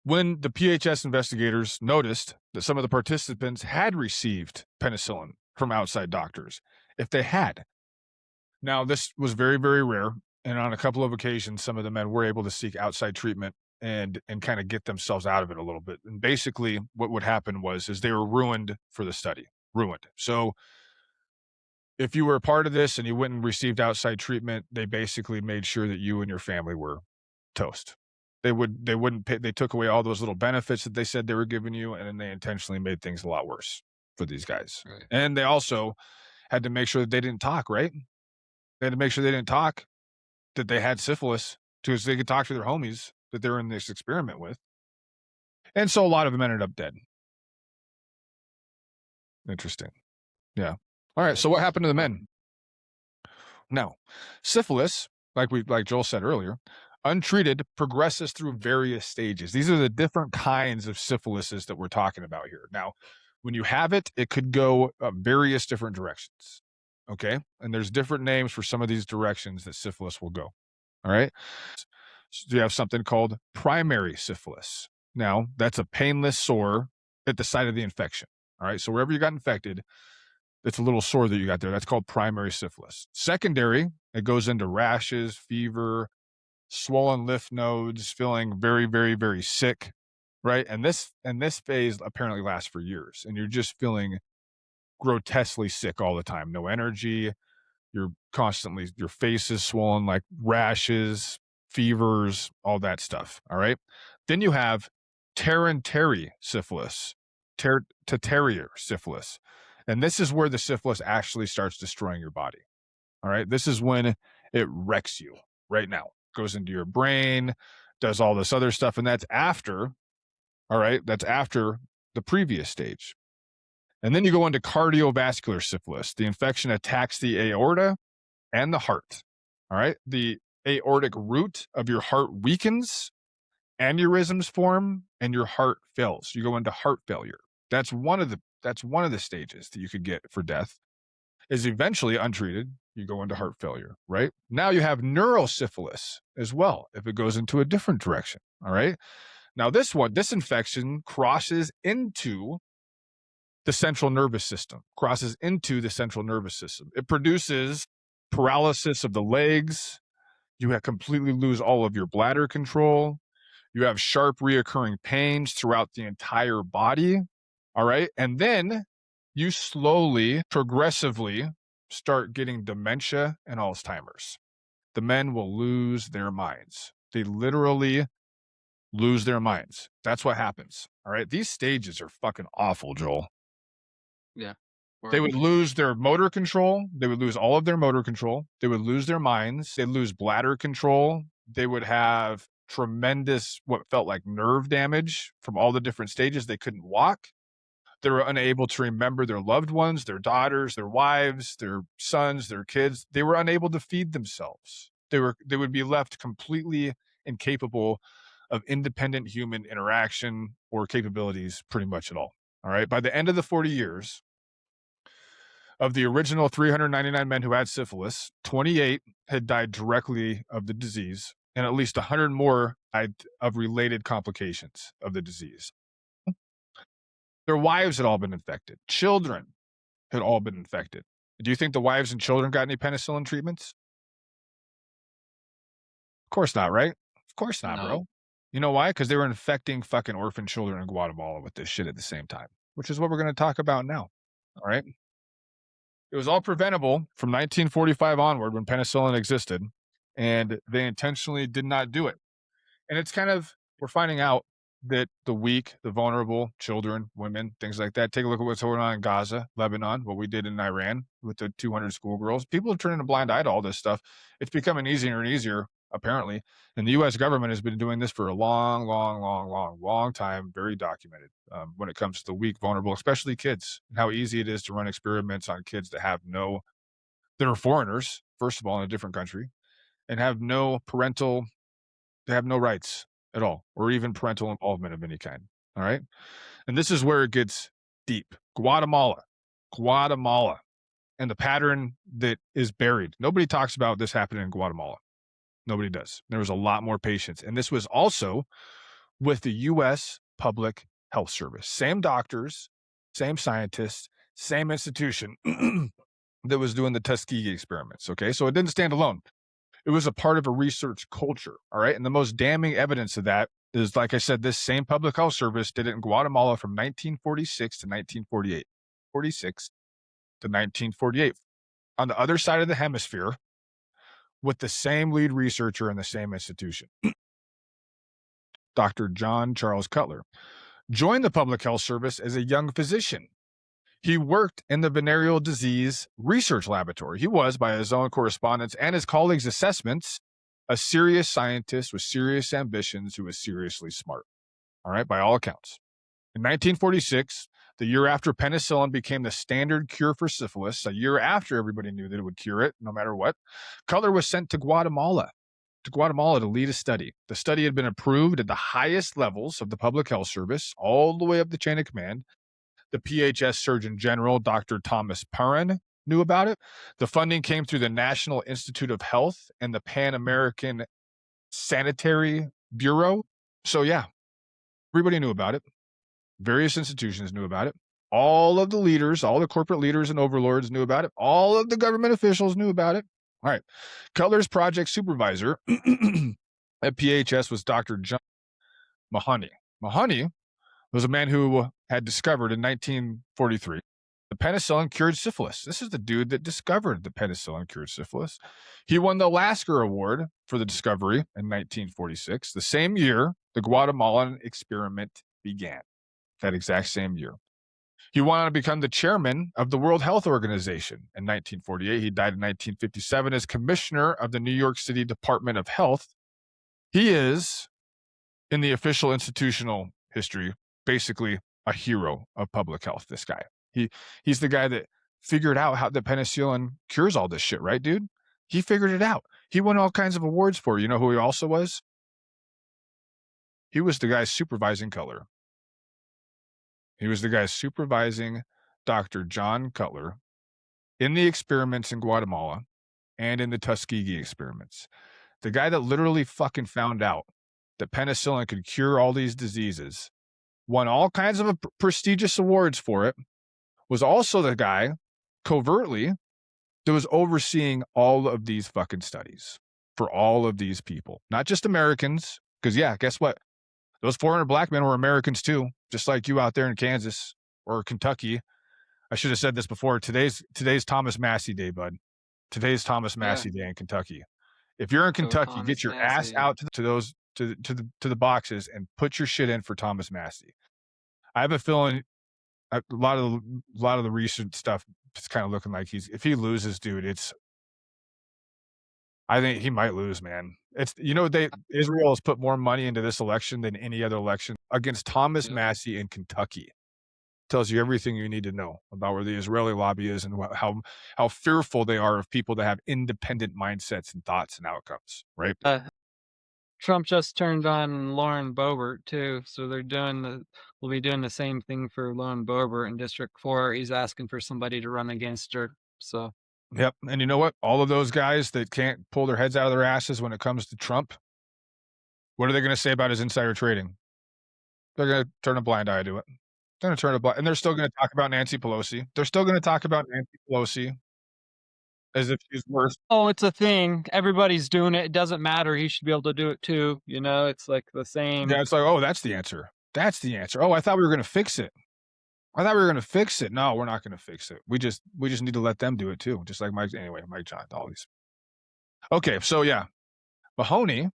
when the PHS investigators noticed that some of the participants had received penicillin from outside doctors, if they had. Now, this was very, very rare. And on a couple of occasions, some of the men were able to seek outside treatment and kind of get themselves out of it a little bit. And basically, what would happen is they were ruined for the study, ruined. So if you were a part of this and you went and received outside treatment, they basically made sure that you and your family were toast. They wouldn't pay, they took away all those little benefits that they said they were giving you, and then they intentionally made things a lot worse for these guys. Right. And they also had to make sure that they didn't talk, right? They had to make sure they didn't talk that they had syphilis because they could talk to their homies that they're in this experiment with. And so a lot of them ended up dead. Interesting. Yeah. All right. So what That's happened to the men? Now, syphilis, like Joel said earlier, untreated progresses through various stages. These are the different kinds of syphilises that we're talking about here. Now, when you have it, it could go various different directions. Okay, and there's different names for some of these directions that syphilis will go. All right, so you have something called primary syphilis. Now, that's a painless sore at the site of the infection. All right, so wherever you got infected, it's a little sore that you got there. That's called primary syphilis. Secondary, it goes into rashes, fever, swollen lymph nodes, feeling very, very, very sick, right? And this phase apparently lasts for years, and you're just feeling grotesquely sick all the time. No energy. You're constantly, your face is swollen, like rashes, fevers, all that stuff. All right. Then you have tertiary syphilis, tertiary syphilis. And this is where the syphilis actually starts destroying your body. All right. This is when it wrecks you right now, goes into your brain, does all this other stuff. And that's after, all right, that's after the previous stage. And then you go into cardiovascular syphilis. The infection attacks the aorta and the heart. All right. The aortic root of your heart weakens, aneurysms form, and your heart fails. You go into heart failure. That's one of the stages that you could get for death. Is eventually untreated, you go into heart failure, right? Now you have neurosyphilis as well, if it goes into a different direction. All right. Now, this infection crosses into the central nervous system, It produces paralysis of the legs. You have completely lose all of your bladder control. You have sharp reoccurring pains throughout the entire body. All right. And then you slowly, progressively start getting dementia and Alzheimer's. The men will lose their minds. They literally lose their minds. That's what happens. All right. These stages are fucking awful, Joel. Yeah. They Horrible. would lose their motor control. They would lose all of their motor control. They would lose their minds. They'd lose bladder control. They would have tremendous, what felt like nerve damage from all the different stages. They couldn't walk. They were unable to remember their loved ones, their daughters, their wives, their sons, their kids. They were unable to feed themselves. They would be left completely incapable of independent human interaction or capabilities pretty much at all. All right. By the end of the 40 years, of the original 399 men who had syphilis, 28 had died directly of the disease, and at least 100 more died of related complications of the disease. Their wives had all been infected. Children had all been infected. Do you think the wives and children got any penicillin treatments? Of course not, right? Of course not, No. bro. You know why? Because they were infecting fucking orphan children in Guatemala with this shit at the same time, which is what we're going to talk about now. All right. It was all preventable from 1945 onward when penicillin existed, and they intentionally did not do it. And it's kind of, we're finding out that the weak, the vulnerable, children, women, things like that. Take a look at what's going on in Gaza, Lebanon, what we did in Iran with the 200 schoolgirls. People are turning a blind eye to all this stuff. It's becoming easier and easier, apparently. And the U.S. government has been doing this for a long, long, long, long, long time, very documented when it comes to the weak, vulnerable, especially kids, and how easy it is to run experiments on kids that that are foreigners, first of all, in a different country, and have no parental, they have no rights at all, or even parental involvement of any kind. All right. And this is where it gets deep. Guatemala, and the pattern that is buried. Nobody talks about this happening in Guatemala. Nobody does. There was a lot more patients. And this was also with the U.S. Public Health Service. Same doctors, same scientists, same institution that was doing the Tuskegee experiments. Okay. So it didn't stand alone. It was a part of a research culture. All right. And the most damning evidence of that is, like I said, this same public health service did it in Guatemala from 1946 to 1948. 46 to 1948. On the other side of the hemisphere, with the same lead researcher in the same institution, Dr. John Charles Cutler, joined the public health service as a young physician. He worked in the venereal disease research laboratory. He was, by his own correspondence and his colleagues' assessments, a serious scientist with serious ambitions who was seriously smart. All right, by all accounts. In 1946, the year after penicillin became the standard cure for syphilis, a year after everybody knew that it would cure it no matter what, Cutler was sent to Guatemala to lead a study. The study had been approved at the highest levels of the public health service, all the way up the chain of command. The PHS Surgeon General, Dr. Thomas Perrin, knew about it. The funding came through the National Institute of Health and the Pan American Sanitary Bureau. So, yeah, everybody knew about it. Various institutions knew about it. All of the leaders, all the corporate leaders and overlords knew about it. All of the government officials knew about it. All right. Cutler's project supervisor at PHS was Dr. John Mahoney. Mahoney was a man who had discovered in 1943 the penicillin cured syphilis. This is the dude that discovered the penicillin cured syphilis. He won the Lasker Award for the discovery in 1946. The same year, the Guatemalan experiment began. That exact same year. He went on to become the chairman of the World Health Organization in 1948. He died in 1957 as commissioner of the New York City Department of Health. He is, in the official institutional history, basically a hero of public health, this guy. He's the guy that figured out how the penicillin cures all this shit, right, dude? He figured it out. He won all kinds of awards for it. You know who he also was? He was the guy supervising Cutler. He was the guy supervising Dr. John Cutler in the experiments in Guatemala and in the Tuskegee experiments. The guy that literally fucking found out that penicillin could cure all these diseases, won all kinds of prestigious awards for it, was also the guy covertly that was overseeing all of these fucking studies for all of these people, not just Americans. Because, yeah, guess what? Those 400 black men were Americans too, just like you out there in Kansas or Kentucky. I should have said this before. Today's Thomas Massey Day, bud. Today's Thomas Massey Day in Kentucky. If you're in Kentucky, get your ass out to those to the boxes and put your shit in for Thomas Massey. I have a feeling a lot of the recent stuff is kind of looking like if he loses, dude, I think he might lose, man. It's Israel has put more money into this election than any other election against Thomas Massey in Kentucky. Tells you everything you need to know about where the Israeli lobby is and how fearful they are of people that have independent mindsets and thoughts and outcomes, right? Trump just turned on Lauren Boebert too, so we'll be doing the same thing for Lauren Boebert in District 4. He's asking for somebody to run against her. So Yep. And you know what? All of those guys that can't pull their heads out of their asses when it comes to Trump, what are they going to say about his insider trading? They're going to turn a blind eye to it. They're going to turn a blind, and they're still going to talk about Nancy Pelosi. They're still going to talk about Nancy Pelosi as if she's worse. Oh, it's a thing. Everybody's doing it. It doesn't matter. He should be able to do it too. You know, it's like the same. Yeah, it's like, oh, that's the answer. That's the answer. Oh, I thought we were going to fix it. I thought we were going to fix it. No, we're not going to fix it. We just need to let them do it too. Just like Mike John, all these. Okay, so yeah, Mahoney,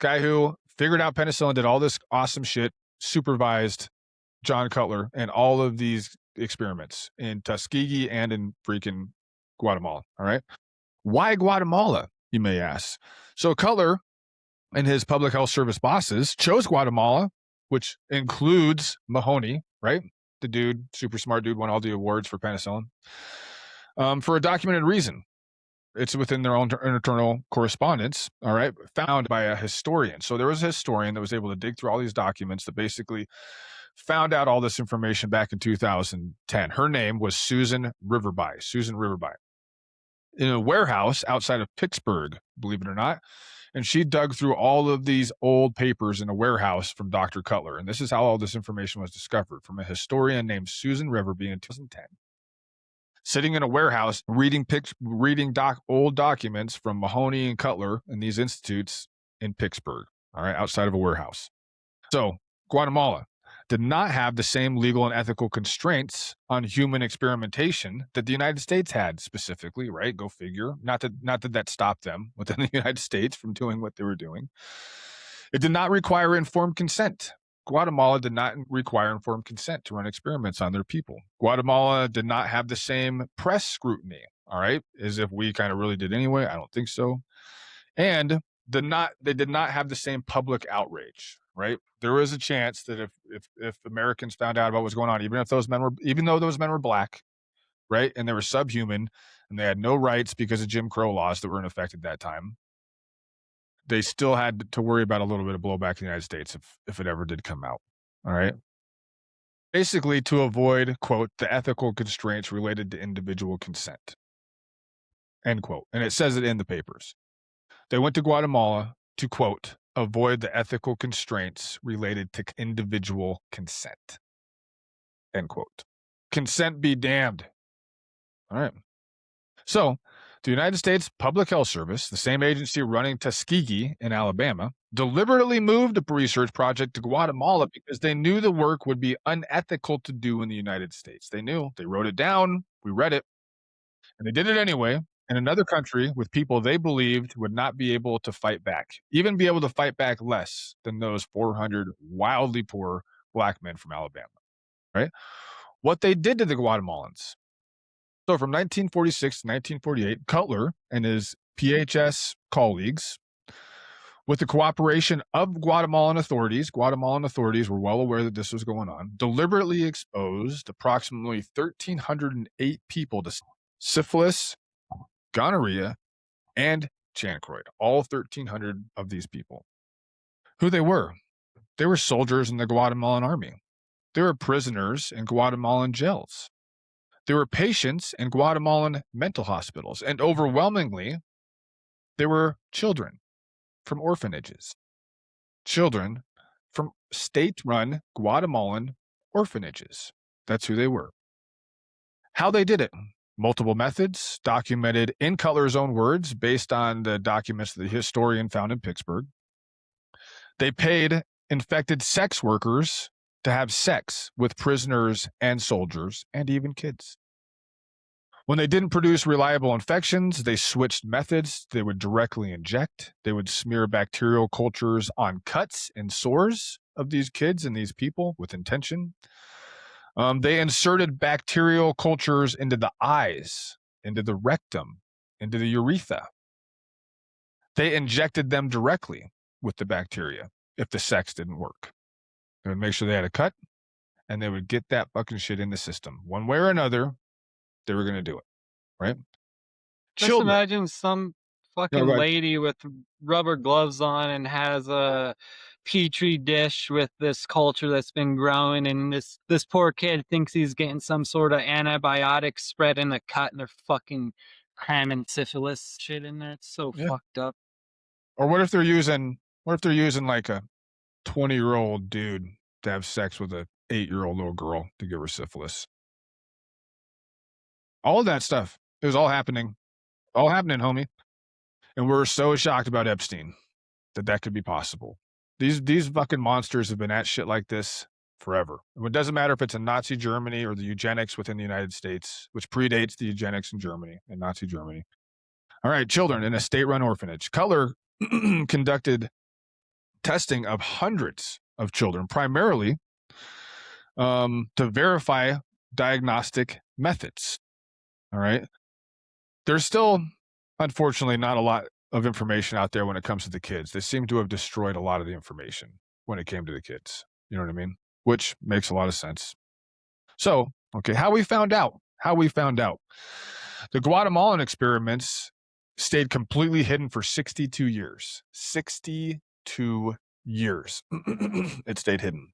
guy who figured out penicillin, did all this awesome shit, supervised John Cutler and all of these experiments in Tuskegee and in freaking Guatemala. All right. Why Guatemala, you may ask? So Cutler and his public health service bosses chose Guatemala, which includes Mahoney, right? The dude, super smart dude, won all the awards for penicillin, for a documented reason. It's within their own internal correspondence, all right, found by a historian. So there was a historian that was able to dig through all these documents that basically found out all this information back in 2010. Her name was Susan Riverby. In a warehouse outside of Pittsburgh, believe it or not. And she dug through all of these old papers in a warehouse from Dr. Cutler. And this is how all this information was discovered from a historian named Susan Riverby in 2010. Sitting in a warehouse, reading old documents from Mahoney and Cutler and these institutes in Pittsburgh, all right, outside of a warehouse. So Guatemala did not have the same legal and ethical constraints on human experimentation that the United States had specifically, right? Go figure. Not that stopped them within the United States from doing what they were doing. It did not require informed consent. Guatemala did not require informed consent to run experiments on their people. Guatemala did not have the same press scrutiny, all right, as if we kind of really did anyway. I don't think so. And they did not have the same public outrage, right? There was a chance that if Americans found out about what was going on, even though those men were black, right, and they were subhuman and they had no rights because of Jim Crow laws that were in effect at that time, they still had to worry about a little bit of blowback in the United States if it ever did come out. All right. Basically, to avoid, quote, the ethical constraints related to individual consent, end quote. And it says it in the papers. They went to Guatemala to, quote, avoid the ethical constraints related to individual consent, end quote. Consent be damned. All right. So, the United States Public Health Service, the same agency running Tuskegee in Alabama, deliberately moved a research project to Guatemala because they knew the work would be unethical to do in the United States. They knew. They wrote it down. We read it. And they did it anyway in another country with people they believed would not be able to fight back, even be able to fight back less than those 400 wildly poor black men from Alabama, right? What they did to the Guatemalans. So from 1946 to 1948, Cutler and his PHS colleagues, with the cooperation of Guatemalan authorities were well aware that this was going on, deliberately exposed approximately 1,308 people to syphilis, gonorrhea, and chancroid, all 1,300 of these people. Who they were soldiers in the Guatemalan army. They were prisoners in Guatemalan jails. They were patients in Guatemalan mental hospitals. And overwhelmingly, they were children from orphanages. Children from state-run Guatemalan orphanages. That's who they were. How they did it. Multiple methods documented in Cutler's own words based on the documents the historian found in Pittsburgh. They paid infected sex workers to have sex with prisoners and soldiers and even kids. When they didn't produce reliable infections, they switched methods. They would directly inject. They would smear bacterial cultures on cuts and sores of these kids and these people with intention. They inserted bacterial cultures into the eyes, into the rectum, into the urethra. They injected them directly with the bacteria if the sex didn't work. They would make sure they had a cut, and they would get that fucking shit in the system. One way or another, they were going to do it, right? Just Children. imagine some No, go fucking ahead. lady with rubber gloves on and has a petri dish with this culture that's been growing, and this poor kid thinks he's getting some sort of antibiotic spread in a cut, and they're fucking cramming syphilis shit in there. It's so Yeah. fucked up. Or what if they're using like a 20-year-old dude to have sex with a 8-year-old little girl to give her syphilis? All of that stuff. It was all happening. All happening, homie. And we're so shocked about Epstein that could be possible. These fucking monsters have been at shit like this forever. It doesn't matter if it's in Nazi Germany or the eugenics within the United States, which predates the eugenics in Germany and Nazi Germany. All right, children in a state-run orphanage. Cutler conducted testing of hundreds of children, primarily to verify diagnostic methods. All right. There's still, unfortunately, not a lot of information out there when it comes to the kids. They seem to have destroyed a lot of the information when it came to the kids. You know what I mean? Which makes a lot of sense. So, okay, how we found out. The Guatemalan experiments stayed completely hidden for 62 years. 62 years. It stayed hidden.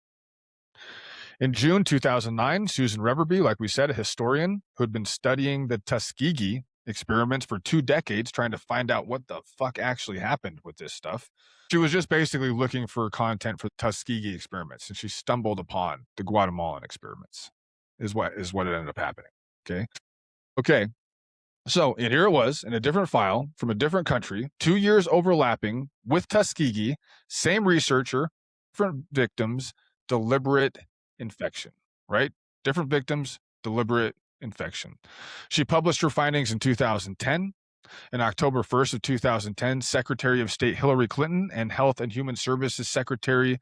In June 2009, Susan Reverby, like we said, a historian who had been studying the Tuskegee experiments for 2 decades, trying to find out what the fuck actually happened with this stuff. She was just basically looking for content for the Tuskegee experiments, and she stumbled upon the Guatemalan experiments, is what it ended up happening. Okay. So, and here it was in a different file from a different country, 2 years overlapping with Tuskegee, same researcher, different victims, deliberate infection, right? Different victims, deliberate infection. She published her findings in 2010. On October 1st of 2010, Secretary of State Hillary Clinton and Health and Human Services Secretary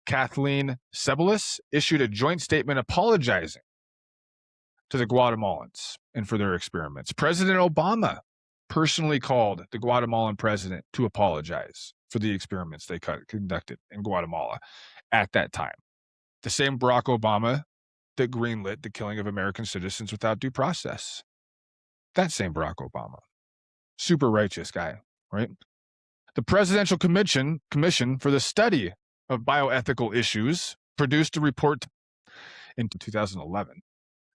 Kathleen Sebelius issued a joint statement apologizing to the Guatemalans and for their experiments. President Obama personally called the Guatemalan president to apologize for the experiments they conducted in Guatemala at that time. The same Barack Obama that greenlit the killing of American citizens without due process. That same Barack Obama. Super righteous guy, right? The Presidential Commission for the Study of Bioethical Issues produced a report in 2011.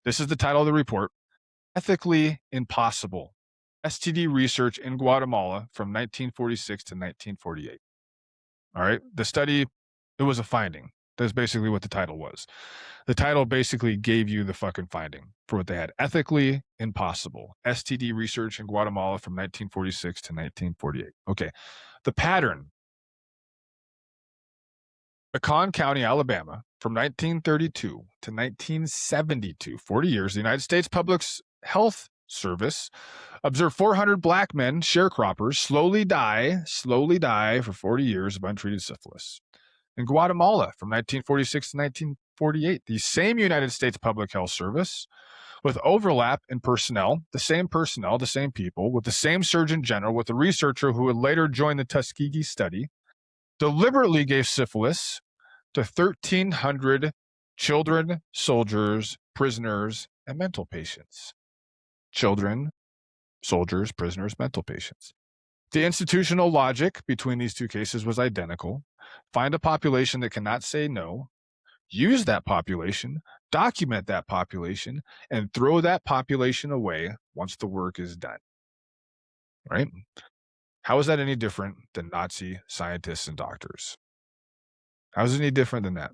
This is the title of the report: Ethically Impossible: STD Research in Guatemala from 1946 to 1948. All right. The study, it was a finding. That's basically what the title was. The title basically gave you the fucking finding for what they had. Ethically Impossible: STD Research in Guatemala from 1946 to 1948. Okay. The pattern: Macon County, Alabama, from 1932 to 1972, 40 years, the United States Public Health Service observed 400 black men, sharecroppers, slowly die for 40 years of untreated syphilis. In Guatemala, from 1946 to 1948, the same United States Public Health Service, with overlap in personnel, the same people, with the same Surgeon General, with a researcher who would later join the Tuskegee study, deliberately gave syphilis to 1,300 children, soldiers, prisoners, and mental patients. Children, soldiers, prisoners, mental patients. The institutional logic between these two cases was identical. Find a population that cannot say no, use that population, document that population, and throw that population away once the work is done. Right? How is that any different than Nazi scientists and doctors? How is it any different than that?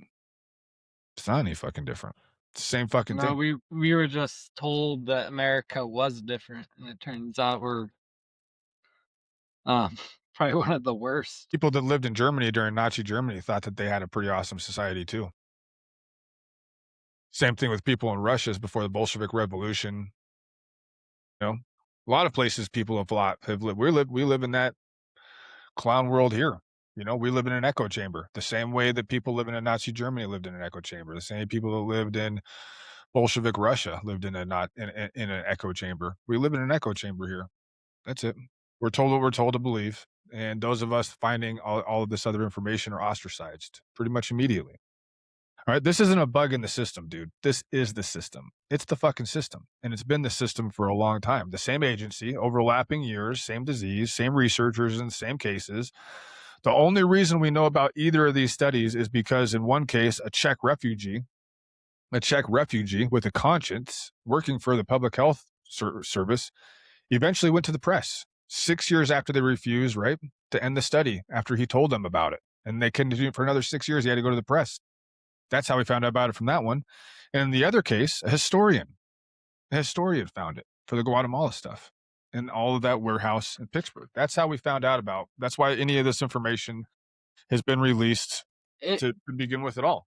It's not any fucking different. It's the same fucking No, thing. we were just told that America was different, and it turns out we're um probably one of the worst. People that lived in Germany during Nazi Germany thought that they had a pretty awesome society too. Same thing with people in Russia before the Bolshevik Revolution. You know, a lot of places people have lived. We live in that clown world here. You know, we live in an echo chamber, the same way that people living in Nazi Germany lived in an echo chamber. The same people that lived in Bolshevik Russia lived in an echo chamber. We live in an echo chamber here. That's it. We're told what we're told to believe, and those of us finding all of this other information are ostracized pretty much immediately. All right, this isn't a bug in the system, dude. This is the system. It's the fucking system, and it's been the system for a long time. The same agency, overlapping years, same disease, same researchers in the same cases. The only reason we know about either of these studies is because in one case, a Czech refugee with a conscience working for the public health service eventually went to the press 6 years after they refused, right, to end the study after he told them about it. And they couldn't do it for another 6 years. He had to go to the press. That's how we found out about it from that one. And in the other case, a historian found it for the Guatemala stuff and all of that warehouse in Pittsburgh. That's how we found out about. That's why any of this information has been released It to begin with at all.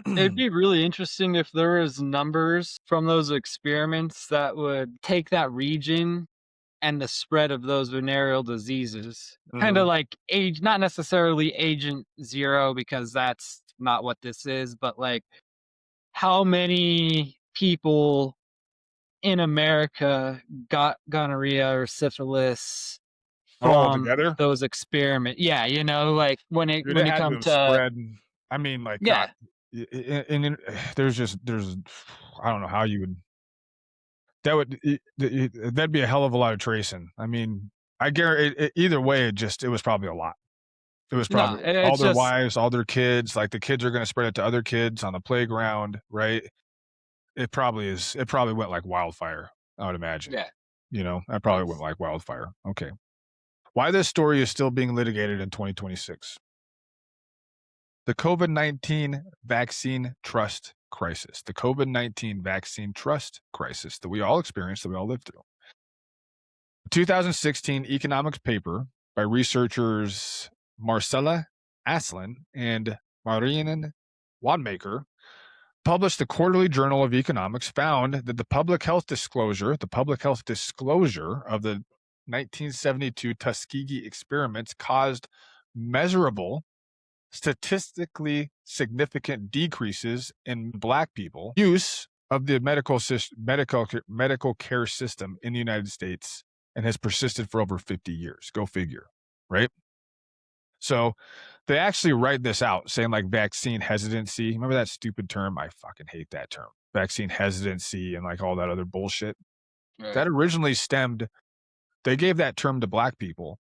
it'd be really interesting if there was numbers from those experiments that would take that region and the spread of those venereal diseases. Kind of like age, not necessarily Agent Zero, because that's not what this is, but like how many people in America got gonorrhea or syphilis All from together, those experiments. Yeah, you know, like when dude, it it had to come have to spread. I mean, like, God, yeah, and there's I don't know how you would. That'd be a hell of a lot of tracing. I mean, I guarantee either way, it was probably a lot. It was no, probably all it's their just wives, all their kids. Like the kids are going to spread it to other kids on the playground, right? It probably is. It probably went like wildfire. I would imagine. yeah. You know, that probably went like wildfire. Okay. Why this story is still being litigated in 2026? The COVID-19 vaccine trust crisis. The COVID-19 vaccine trust crisis that we all experienced, that we all lived through. A 2016 economics paper by researchers Marcella Aslin and Marianne Wanmaker, published the Quarterly Journal of Economics, found that the public health disclosure of the 1972 Tuskegee experiments caused measurable, statistically significant decreases in Black people use of the medical care system in the United States and has persisted for over 50 years. Go figure, right? So they actually write this out saying like vaccine hesitancy. Remember that stupid term? I fucking hate that term. Vaccine hesitancy and like all that other bullshit. Right. That originally stemmed, they gave that term to black people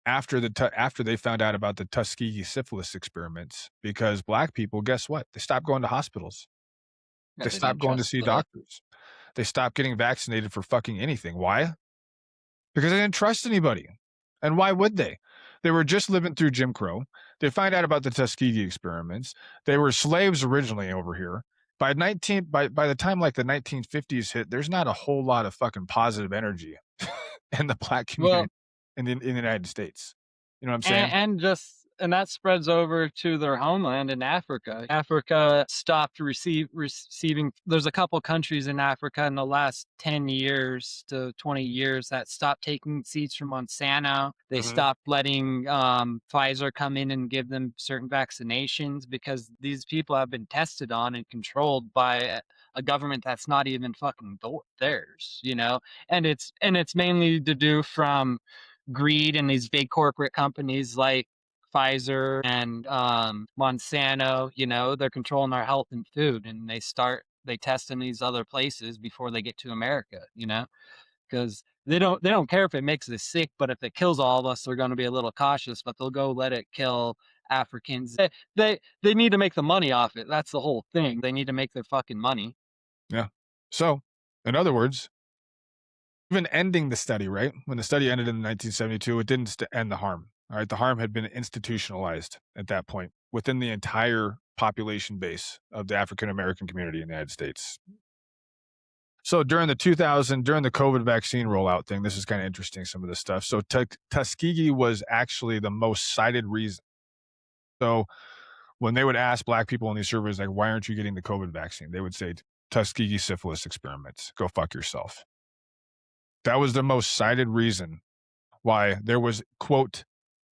after after they found out about the Tuskegee syphilis experiments because black people, guess what? They stopped going to hospitals. Yeah, They they stopped didn't going to trust see the. doctors. They stopped getting vaccinated for fucking anything. Why? Because they didn't trust anybody. And why would they? They were just living through Jim Crow. They find out about the Tuskegee experiments. They were slaves originally over here. By the time like the 1950s hit, there's not a whole lot of fucking positive energy in the black community Well, in the United States. You know what I'm saying? and just and that spreads over to their homeland in Africa. Africa stopped receiving. There's a couple countries in Africa in the last 10 years to 20 years that stopped taking seeds from Monsanto. They Mhm. stopped letting Pfizer come in and give them certain vaccinations because these people have been tested on and controlled by a government that's not even fucking theirs, and it's mainly to do from greed and these big corporate companies like Pfizer and Monsanto. They're controlling our health and food, and they test in these other places before they get to America. Because they don't care if it makes us sick, but if it kills all of us, they're going to be a little cautious. But they'll go let it kill Africans. They need to make the money off it. That's the whole thing. They need to make their fucking money. Yeah. So, in other words, even ending the study, right? When the study ended in 1972, it didn't end the harm. All right. The harm had been institutionalized at that point within the entire population base of the African American community in the United States. So during the COVID vaccine rollout thing, this is kind of interesting, some of this stuff. So Tuskegee was actually the most cited reason. So when they would ask black people in these surveys, like, why aren't you getting the COVID vaccine? They would say, Tuskegee syphilis experiments. Go fuck yourself. That was the most cited reason why there was, quote,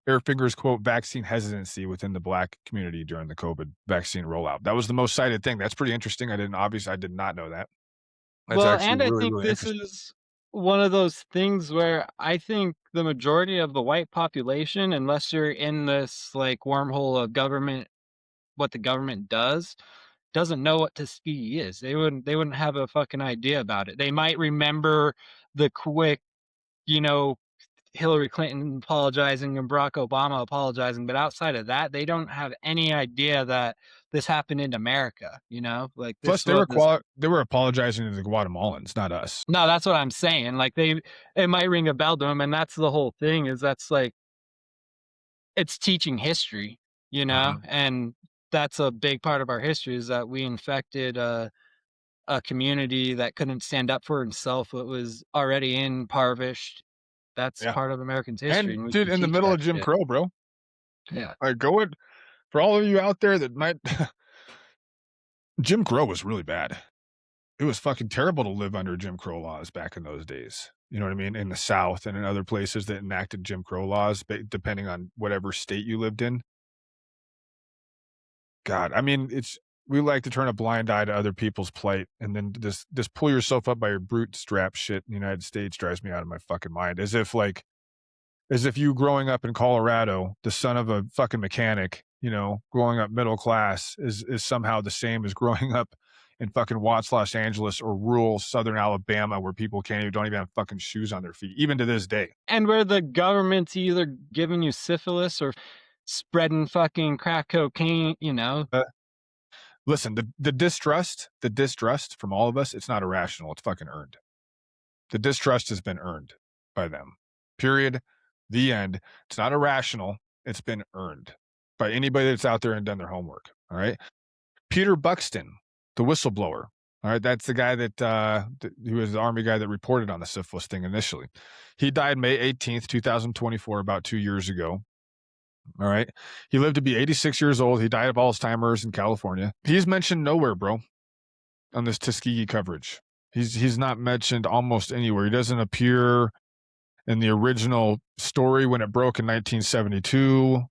air fingers, quote, vaccine hesitancy within the black community during the COVID vaccine rollout. That was the most cited thing. That's pretty interesting. I did not know that. That's Well, actually and I really, think really this interesting. is one of those things where I think the majority of the white population, unless you're in this like wormhole of government, what the government doesn't know what Tuskegee is. They wouldn't have a fucking idea about it. They might remember the quick, you know, Hillary Clinton apologizing and Barack Obama apologizing, but outside of that, they don't have any idea that this happened in America, like Plus, this was this. they were apologizing to the Guatemalans, not us. No, that's what I'm saying. Like it might ring a bell to them, and that's the whole thing. Is that's like it's teaching history, Mhm. and that's a big part of our history is that we infected a community that couldn't stand up for itself. It was already impoverished. That's Yeah. part of Americans' history, And and we dude, can in the teach middle that of Jim shit. Crow, bro. Yeah. Like, go it for all of you out there that might Jim Crow was really bad. It was fucking terrible to live under Jim Crow laws back in those days. You know what I mean? In the South and in other places that enacted Jim Crow laws, depending on whatever state you lived in. God, I mean, we like to turn a blind eye to other people's plight, and then this pull yourself up by your bootstrap shit in the United States drives me out of my fucking mind. As if you growing up in Colorado, the son of a fucking mechanic, growing up middle class is somehow the same as growing up in fucking Watts, Los Angeles, or rural Southern Alabama, where people don't even have fucking shoes on their feet, even to this day. And where the government's either giving you syphilis or spreading fucking crack cocaine. Uh, Listen, the distrust from all of us, it's not irrational. It's fucking earned. The distrust has been earned by them. Period. The end. It's not irrational. It's been earned by anybody that's out there and done their homework. All right. Peter Buxton, the whistleblower. All right, that's the guy who was the army guy that reported on the syphilis thing initially. He died May 18th, 2024, about 2 years ago. All right. He lived to be 86 years old. He died of Alzheimer's in California. He's mentioned nowhere, bro, on this Tuskegee coverage. He's not mentioned almost anywhere. He doesn't appear in the original story when it broke in 1972.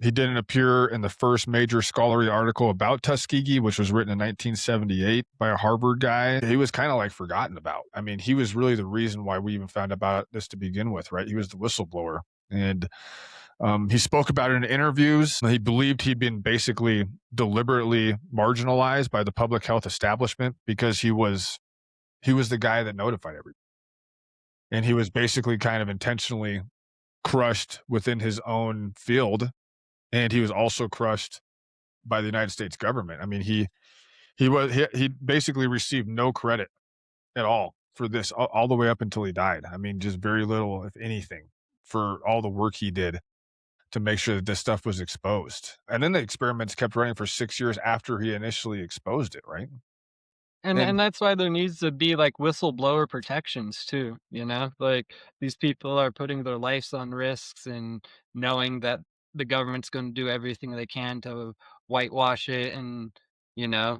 He didn't appear in the first major scholarly article about Tuskegee, which was written in 1978 by a Harvard guy. He was kind of like forgotten about. I mean, he was really the reason why we even found out about this to begin with, right? He was the whistleblower. And he spoke about it in interviews. He believed he'd been basically deliberately marginalized by the public health establishment because he was the guy that notified everybody. And he was basically kind of intentionally crushed within his own field. And he was also crushed by the United States government. I mean, he basically received no credit at all for this all the way up until he died. I mean, just very little, if anything, for all the work he did to make sure that this stuff was exposed. And then the experiments kept running for 6 years after he initially exposed it, right? And And that's why there needs to be, like, whistleblower protections too, you know? Like, these people are putting their lives on risks and knowing that the government's gonna do everything they can to whitewash it and,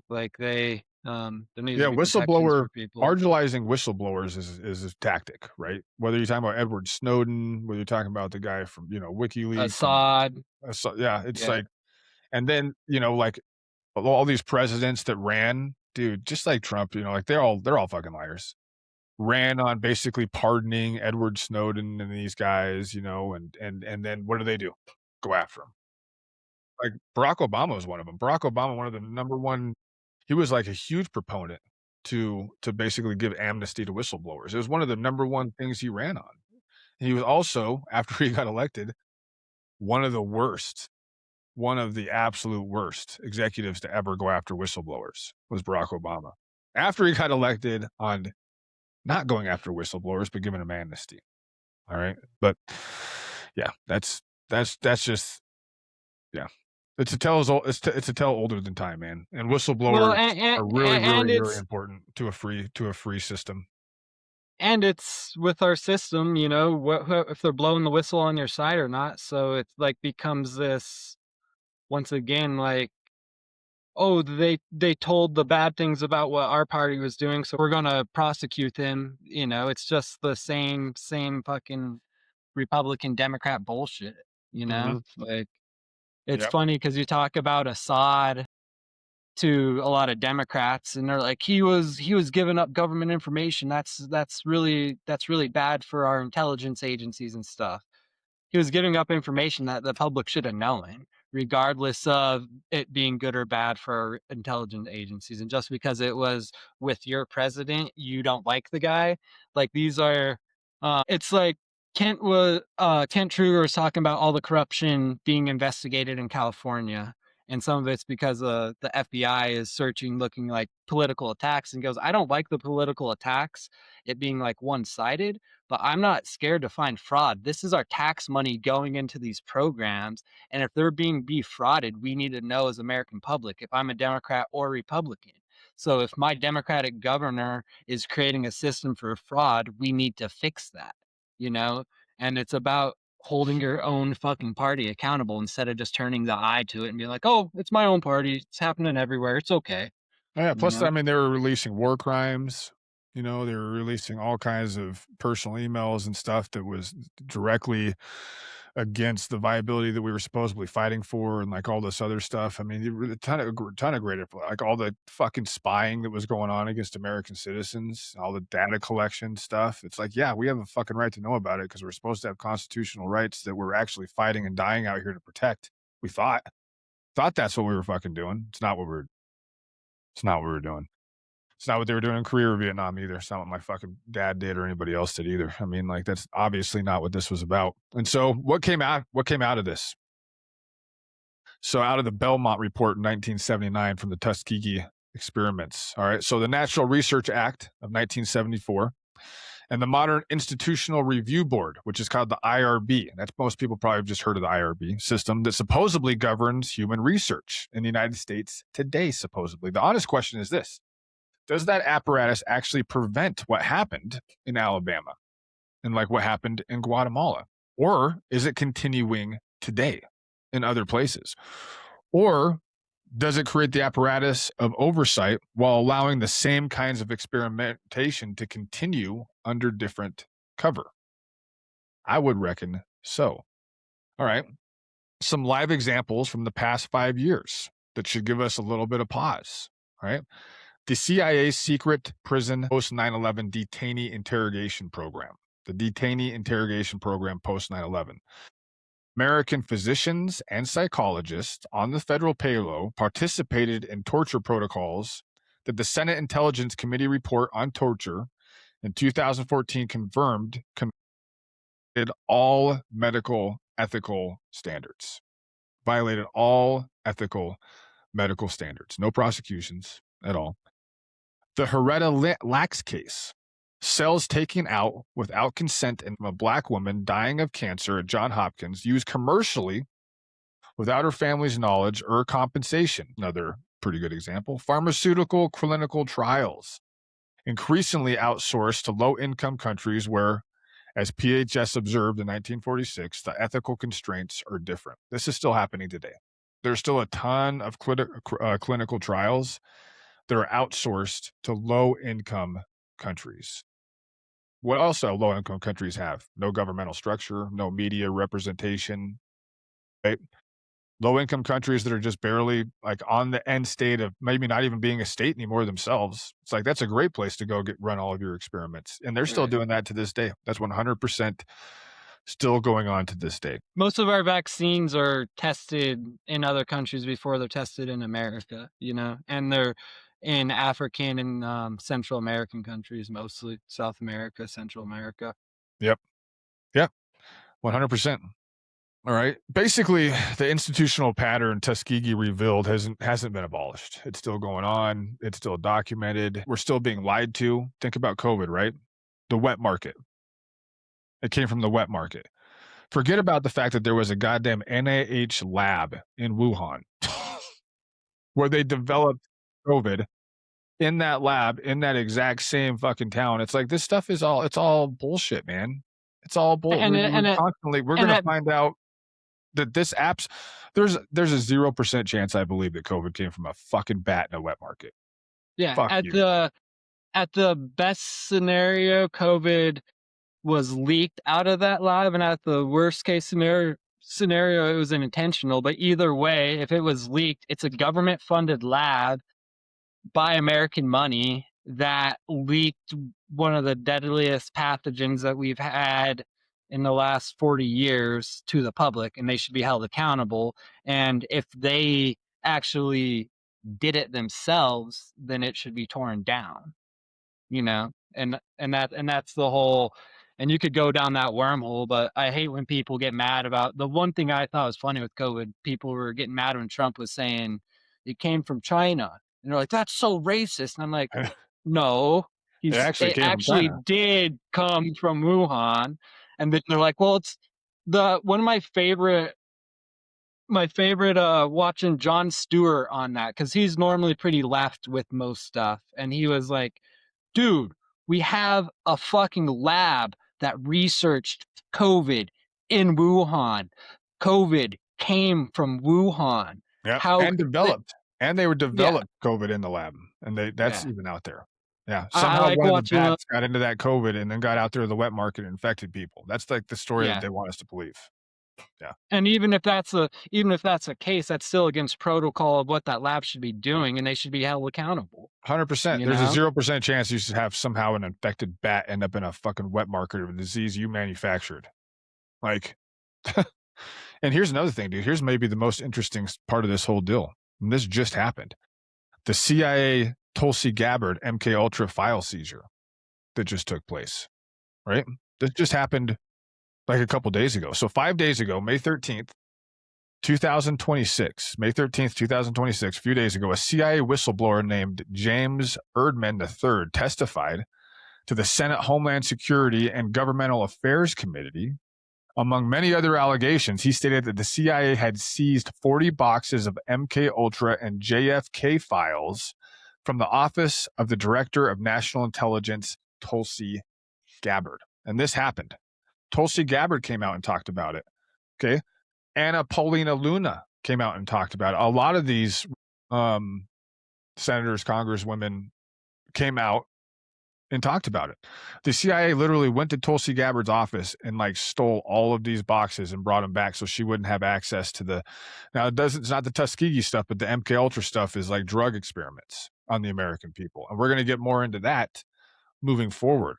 like, there needs yeah, to be protections whistleblower for people. marginalizing whistleblowers is a tactic, right? Whether you're talking about Edward Snowden, whether you're talking about the guy from WikiLeaks, and Assad, so yeah, it's yeah. like, and then like all these presidents that ran, dude, just like Trump, like they're all fucking liars. Ran on basically pardoning Edward Snowden and these guys, and then what do? Go after them. Like Barack Obama was one of them. Barack Obama, one of the number one, he was like a huge proponent to basically give amnesty to whistleblowers. It was one of the number one things he ran on. He was also, after he got elected, one of the worst, one of the absolute worst executives to ever go after whistleblowers was Barack Obama. After he got elected on not going after whistleblowers, but giving them amnesty. All right. But yeah, that's just yeah. It's a tell older than time, man. And Well, whistleblowers are really, really, and really it's important to a free system. and it's with our system, what if they're blowing the whistle on your side or not, so it's, like, becomes this once again, like, "Oh, they told the bad things about what our party was doing, so we're gonna prosecute them," it's just the same fucking Republican, Democrat bullshit, Mhm. Like, it's Yep. funny because you talk about Assad to a lot of Democrats, and they're like, "He was giving up government information, that's really bad for our intelligence agencies and stuff." He was giving up information that the public should have known, regardless of it being good or bad for intelligence agencies. And just because it was with your president, you don't like the guy. Like these are, it's like Kent Truger was talking about all the corruption being investigated in California. And some of it's because the FBI is searching, looking like political attacks, and goes, I don't like the political attacks, it being like one sided, but I'm not scared to find fraud. This is our tax money going into these programs. And if they're being defrauded, we need to know as American public if I'm a Democrat or Republican. So if my Democratic governor is creating a system for fraud, we need to fix that, you know? And it's about holding your own fucking party accountable instead of just turning the eye to it and being like, oh, it's my own party. It's happening everywhere. It's okay. Oh, yeah, You plus, know? I mean, they were releasing war crimes, they were releasing all kinds of personal emails and stuff that was directly against the viability that we were supposedly fighting for and, like, all this other stuff. I mean, there were a ton of great like, all the fucking spying that was going on against American citizens, all the data collection stuff. It's like, yeah, we have a fucking right to know about it because 'cause we're supposed to have constitutional rights that we're actually fighting and dying out here to protect. We thought that's what we were fucking doing. It's not what we were doing. It's not what they were doing in Korea or Vietnam either. It's not what my fucking dad did or anybody else did either. I mean, like, that's obviously not what this was about. And so what came out of this? So out of the Belmont report in 1979 from the Tuskegee experiments. All right. So the Natural Research Act of 1974 and the Modern Institutional Review Board, which is called the IRB. And that's most people probably have just heard of the IRB system that supposedly governs human research in the United States today, supposedly. The honest question is this: does that apparatus actually prevent what happened in Alabama and like what happened in Guatemala? Or is it continuing today in other places? Or does it create the apparatus of oversight while allowing the same kinds of experimentation to continue under different cover? I would reckon so. All right. some live examples from the past 5 years that should give us a little bit of pause, right? The CIA's secret prison post 9/11 detainee interrogation program. The detainee interrogation program post 9/11. American physicians and psychologists on the federal payroll participated in torture protocols that the Senate Intelligence Committee report on torture in 2014 confirmed all medical ethical standards. Violated all ethical medical standards. No prosecutions at all. The Heretta Lacks case. Cells taken out without consent from a black woman dying of cancer at Johns Hopkins used commercially without her family's knowledge or compensation. Another pretty good example. Pharmaceutical clinical trials increasingly outsourced to low-income countries where, as PHS observed in 1946, the ethical constraints are different. This is still happening today. There's still a ton of clinical trials that are outsourced to low-income countries. What also low-income countries have? No governmental structure, no media representation, right? Low-income countries that are just barely like on the end state of maybe not even being a state anymore themselves. It's like that's a great place to go run all of your experiments, and they're still Right. doing that to this day. That's 100% still going on to this day. Most of our vaccines are tested in other countries before they're tested in America, and they're in African and Central American countries, mostly South America, Central America. Yep. Yep. 100%. All right. Basically, the institutional pattern Tuskegee revealed hasn't been abolished. It's still going on. It's still documented. We're still being lied to. Think about COVID, right? The wet market. It came from the wet market. Forget about the fact that there was a goddamn NIH lab in Wuhan where they developed COVID in that lab in that exact same fucking town. It's like this stuff is it's all bullshit, man. It's all bull. And We're and it, constantly we're and gonna that find out that this app's there's a 0% chance I believe that COVID came from a fucking bat in a wet market. yeah, Fuck at you. the best scenario, COVID was leaked out of that lab, and at the worst case scenario, it was unintentional. But either way, if it was leaked, it's a government funded lab by American money that leaked one of the deadliest pathogens that we've had in the last 40 years to the public, and they should be held accountable. And if they actually did it themselves, then it should be torn down, and that's the whole. And you could go down that wormhole, but I hate when people get mad about the one thing I thought was funny with COVID. People were getting mad when Trump was saying it came from China, and they're like, "That's so racist." And I'm like, "No, It actually it came from actually China. did come from Wuhan." And then they're like, "Well, it's the one of my favorite watching Jon Stewart on that, because he's normally pretty left with most stuff, and he was like, dude, we have a fucking lab that researched COVID in Wuhan. COVID came from Wuhan. Yep. How And th- developed. And they were yeah, developed COVID in the lab. And that's yeah. even out there. Yeah. I Somehow like one of the watching bats got into that COVID and then got out there to the wet market and infected people. That's like the story that yeah. they want us to believe. Yeah. And even if that's a case, that's still against protocol of what that lab should be doing, and they should be held accountable, 100%. you There's a know? 0% chance you should have somehow an infected bat end up in a fucking wet market of a disease you manufactured. Like, and here's another thing, dude. Here's maybe the most interesting part of this whole deal. And this just happened. The CIA Tulsi Gabbard MK Ultra file seizure that just took place, right? This just happened like a couple days ago. So 5 days ago, May 13th, 2026, May 13th, 2026, a few days ago, a CIA whistleblower named James Erdman III testified to the Senate Homeland Security and Governmental Affairs Committee. Among many other allegations, he stated that the CIA had seized 40 boxes of MK Ultra and JFK files from the office of the Director of National Intelligence, Tulsi Gabbard. And this happened. Tulsi Gabbard came out and talked about it. Okay. Anna Paulina Luna came out and talked about it. A lot of these senators, congresswomen came out and talked about it. The CIA literally went to Tulsi Gabbard's office and like stole all of these boxes and brought them back so she wouldn't have access to the. Now it's not the Tuskegee stuff, but the MK Ultra stuff is like drug experiments on the American people, and we're going to get more into that moving forward.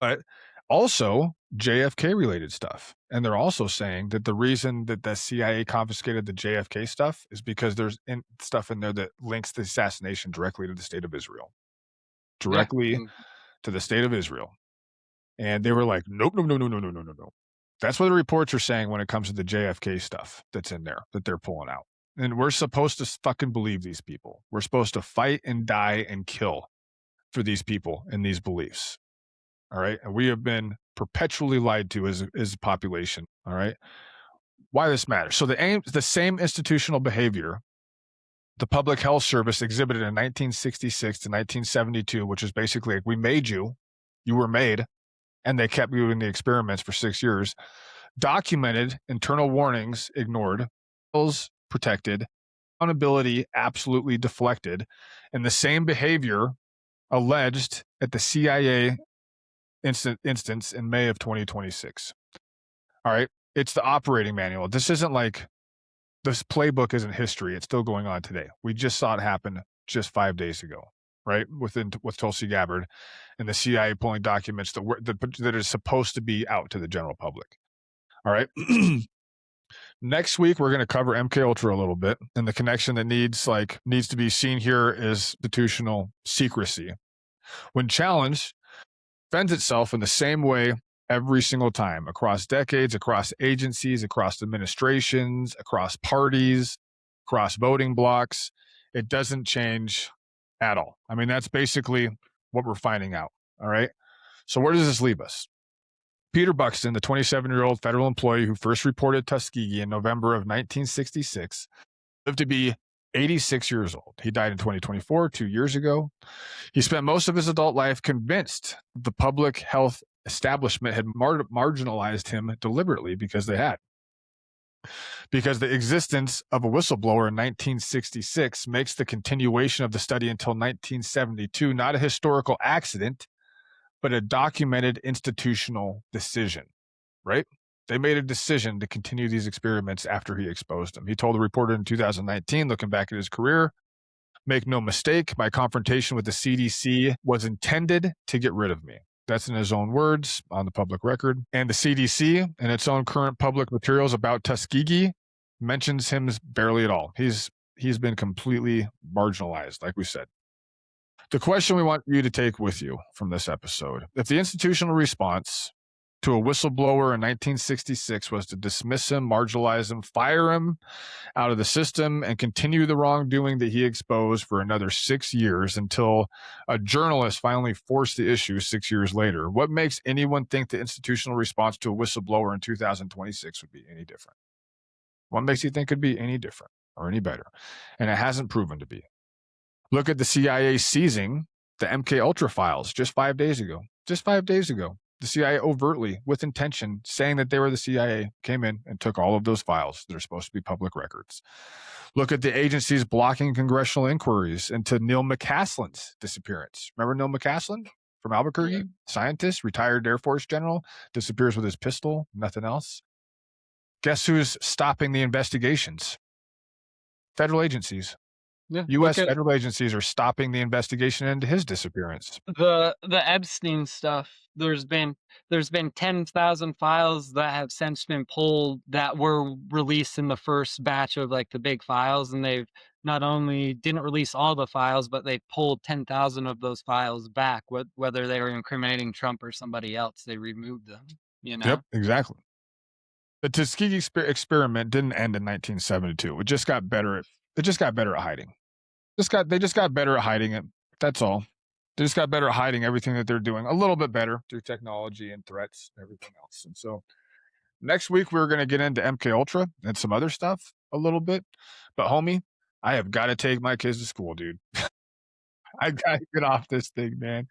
But also JFK related stuff. And they're also saying that the reason that the CIA confiscated the JFK stuff is because there's stuff in there that links the assassination directly to the state of Israel, Yeah. directly to the state of Israel. And they were like, nope, no, no, no, no, no, no, no, no. That's what the reports are saying when it comes to the JFK stuff that's in there that they're pulling out. And we're supposed to fucking believe these people. We're supposed to fight and die and kill for these people and these beliefs. All right. And we have been perpetually lied to as a population. All right. Why this matters. So the same institutional behavior the Public Health Service exhibited in 1966 to 1972, which is basically like, we made you, you were made, and they kept doing the experiments for 6 years, documented internal warnings ignored, protected, accountability absolutely deflected, and the same behavior alleged at the CIA instance in May of 2026. All right. It's the operating manual. This isn't like this playbook isn't history. It's still going on today. We just saw it happen just 5 days ago, right? With Tulsi Gabbard and the CIA pulling documents that is supposed to be out to the general public. All right. Next week, we're going to cover MK Ultra a little bit, and the connection that needs to be seen here is institutional secrecy. When challenged, defends itself in the same way every single time across decades, across agencies, across administrations, across parties, across voting blocks. It doesn't change at all. I mean, that's basically what we're finding out. All right. So where does this leave us? Peter Buxton, the 27-year-old federal employee who first reported Tuskegee in November of 1966, lived to be 86 years old. He died in 2024, 2 years ago. He spent most of his adult life convinced the public health establishment had marginalized him deliberately because they had. Because the existence of a whistleblower in 1966 makes the continuation of the study until 1972 not a historical accident, but a documented institutional decision, right? They made a decision to continue these experiments after he exposed them. He told a reporter in 2019, looking back at his career, make no mistake, my confrontation with the CDC was intended to get rid of me. That's in his own words on the public record. And the CDC, in its own current public materials about Tuskegee, mentions him barely at all. He's been completely marginalized, like we said. The question we want you to take with you from this episode, if the institutional response to a whistleblower in 1966 was to dismiss him, marginalize him, fire him out of the system, and continue the wrongdoing that he exposed for another 6 years until a journalist finally forced the issue 6 years later, what makes anyone think the institutional response to a whistleblower in 2026 would be any different? What makes you think it'd be any different or any better? And it hasn't proven to be. Look at the CIA seizing the MK Ultra files just 5 days ago. Just 5 days ago. The CIA overtly, with intention, saying that they were the CIA, came in and took all of those files that are supposed to be public records. Look at the agencies blocking congressional inquiries into Neil McCaslin's disappearance. Remember Neil McCaslin from Albuquerque? Yeah. Scientist, retired Air Force general, disappears with his pistol, nothing else. Guess who's stopping the investigations? Federal agencies. Yeah, U.S. federal agencies are stopping the investigation into his disappearance. The Epstein stuff. There's been 10,000 files that have since been pulled that were released in the first batch of like the big files, and they've not only didn't release all the files, but they pulled 10,000 of those files back. Whether they were incriminating Trump or somebody else, they removed them. You know. Yep, exactly. The Tuskegee experiment didn't end in 1972. It just got better at hiding. They just got better at hiding it. That's all. They just got better at hiding everything that they're doing a little bit better through technology and threats and everything else. And so next week we're going to get into MK Ultra and some other stuff a little bit. But homie, I have got to take my kids to school, dude. I got to get off this thing, man.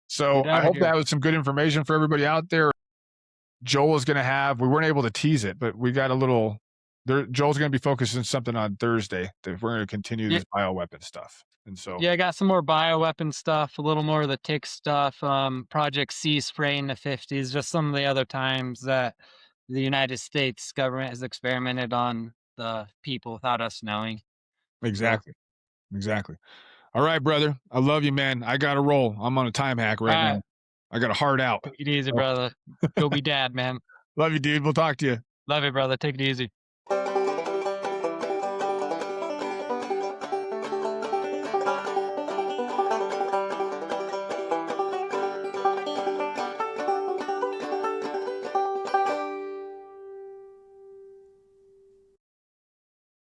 So I hope that was some good information for everybody out there. Joel is going to we weren't able to tease it, but we got a little Joel's gonna be focusing something on Thursday that we're gonna continue Yeah, this bioweapon stuff, and so yeah, I got some more bioweapon stuff, a little more of the tick stuff, Project C spray in the 50s, just some of the other times that the United States government has experimented on the people without us knowing. So, exactly, exactly. All right, brother. I love you, man. I gotta roll. I'm on a time hack right now. alright, I got a heart out. take it easy, So, brother. Go be dad, man. love you, dude. We'll talk to you. Love you, brother. Take it easy.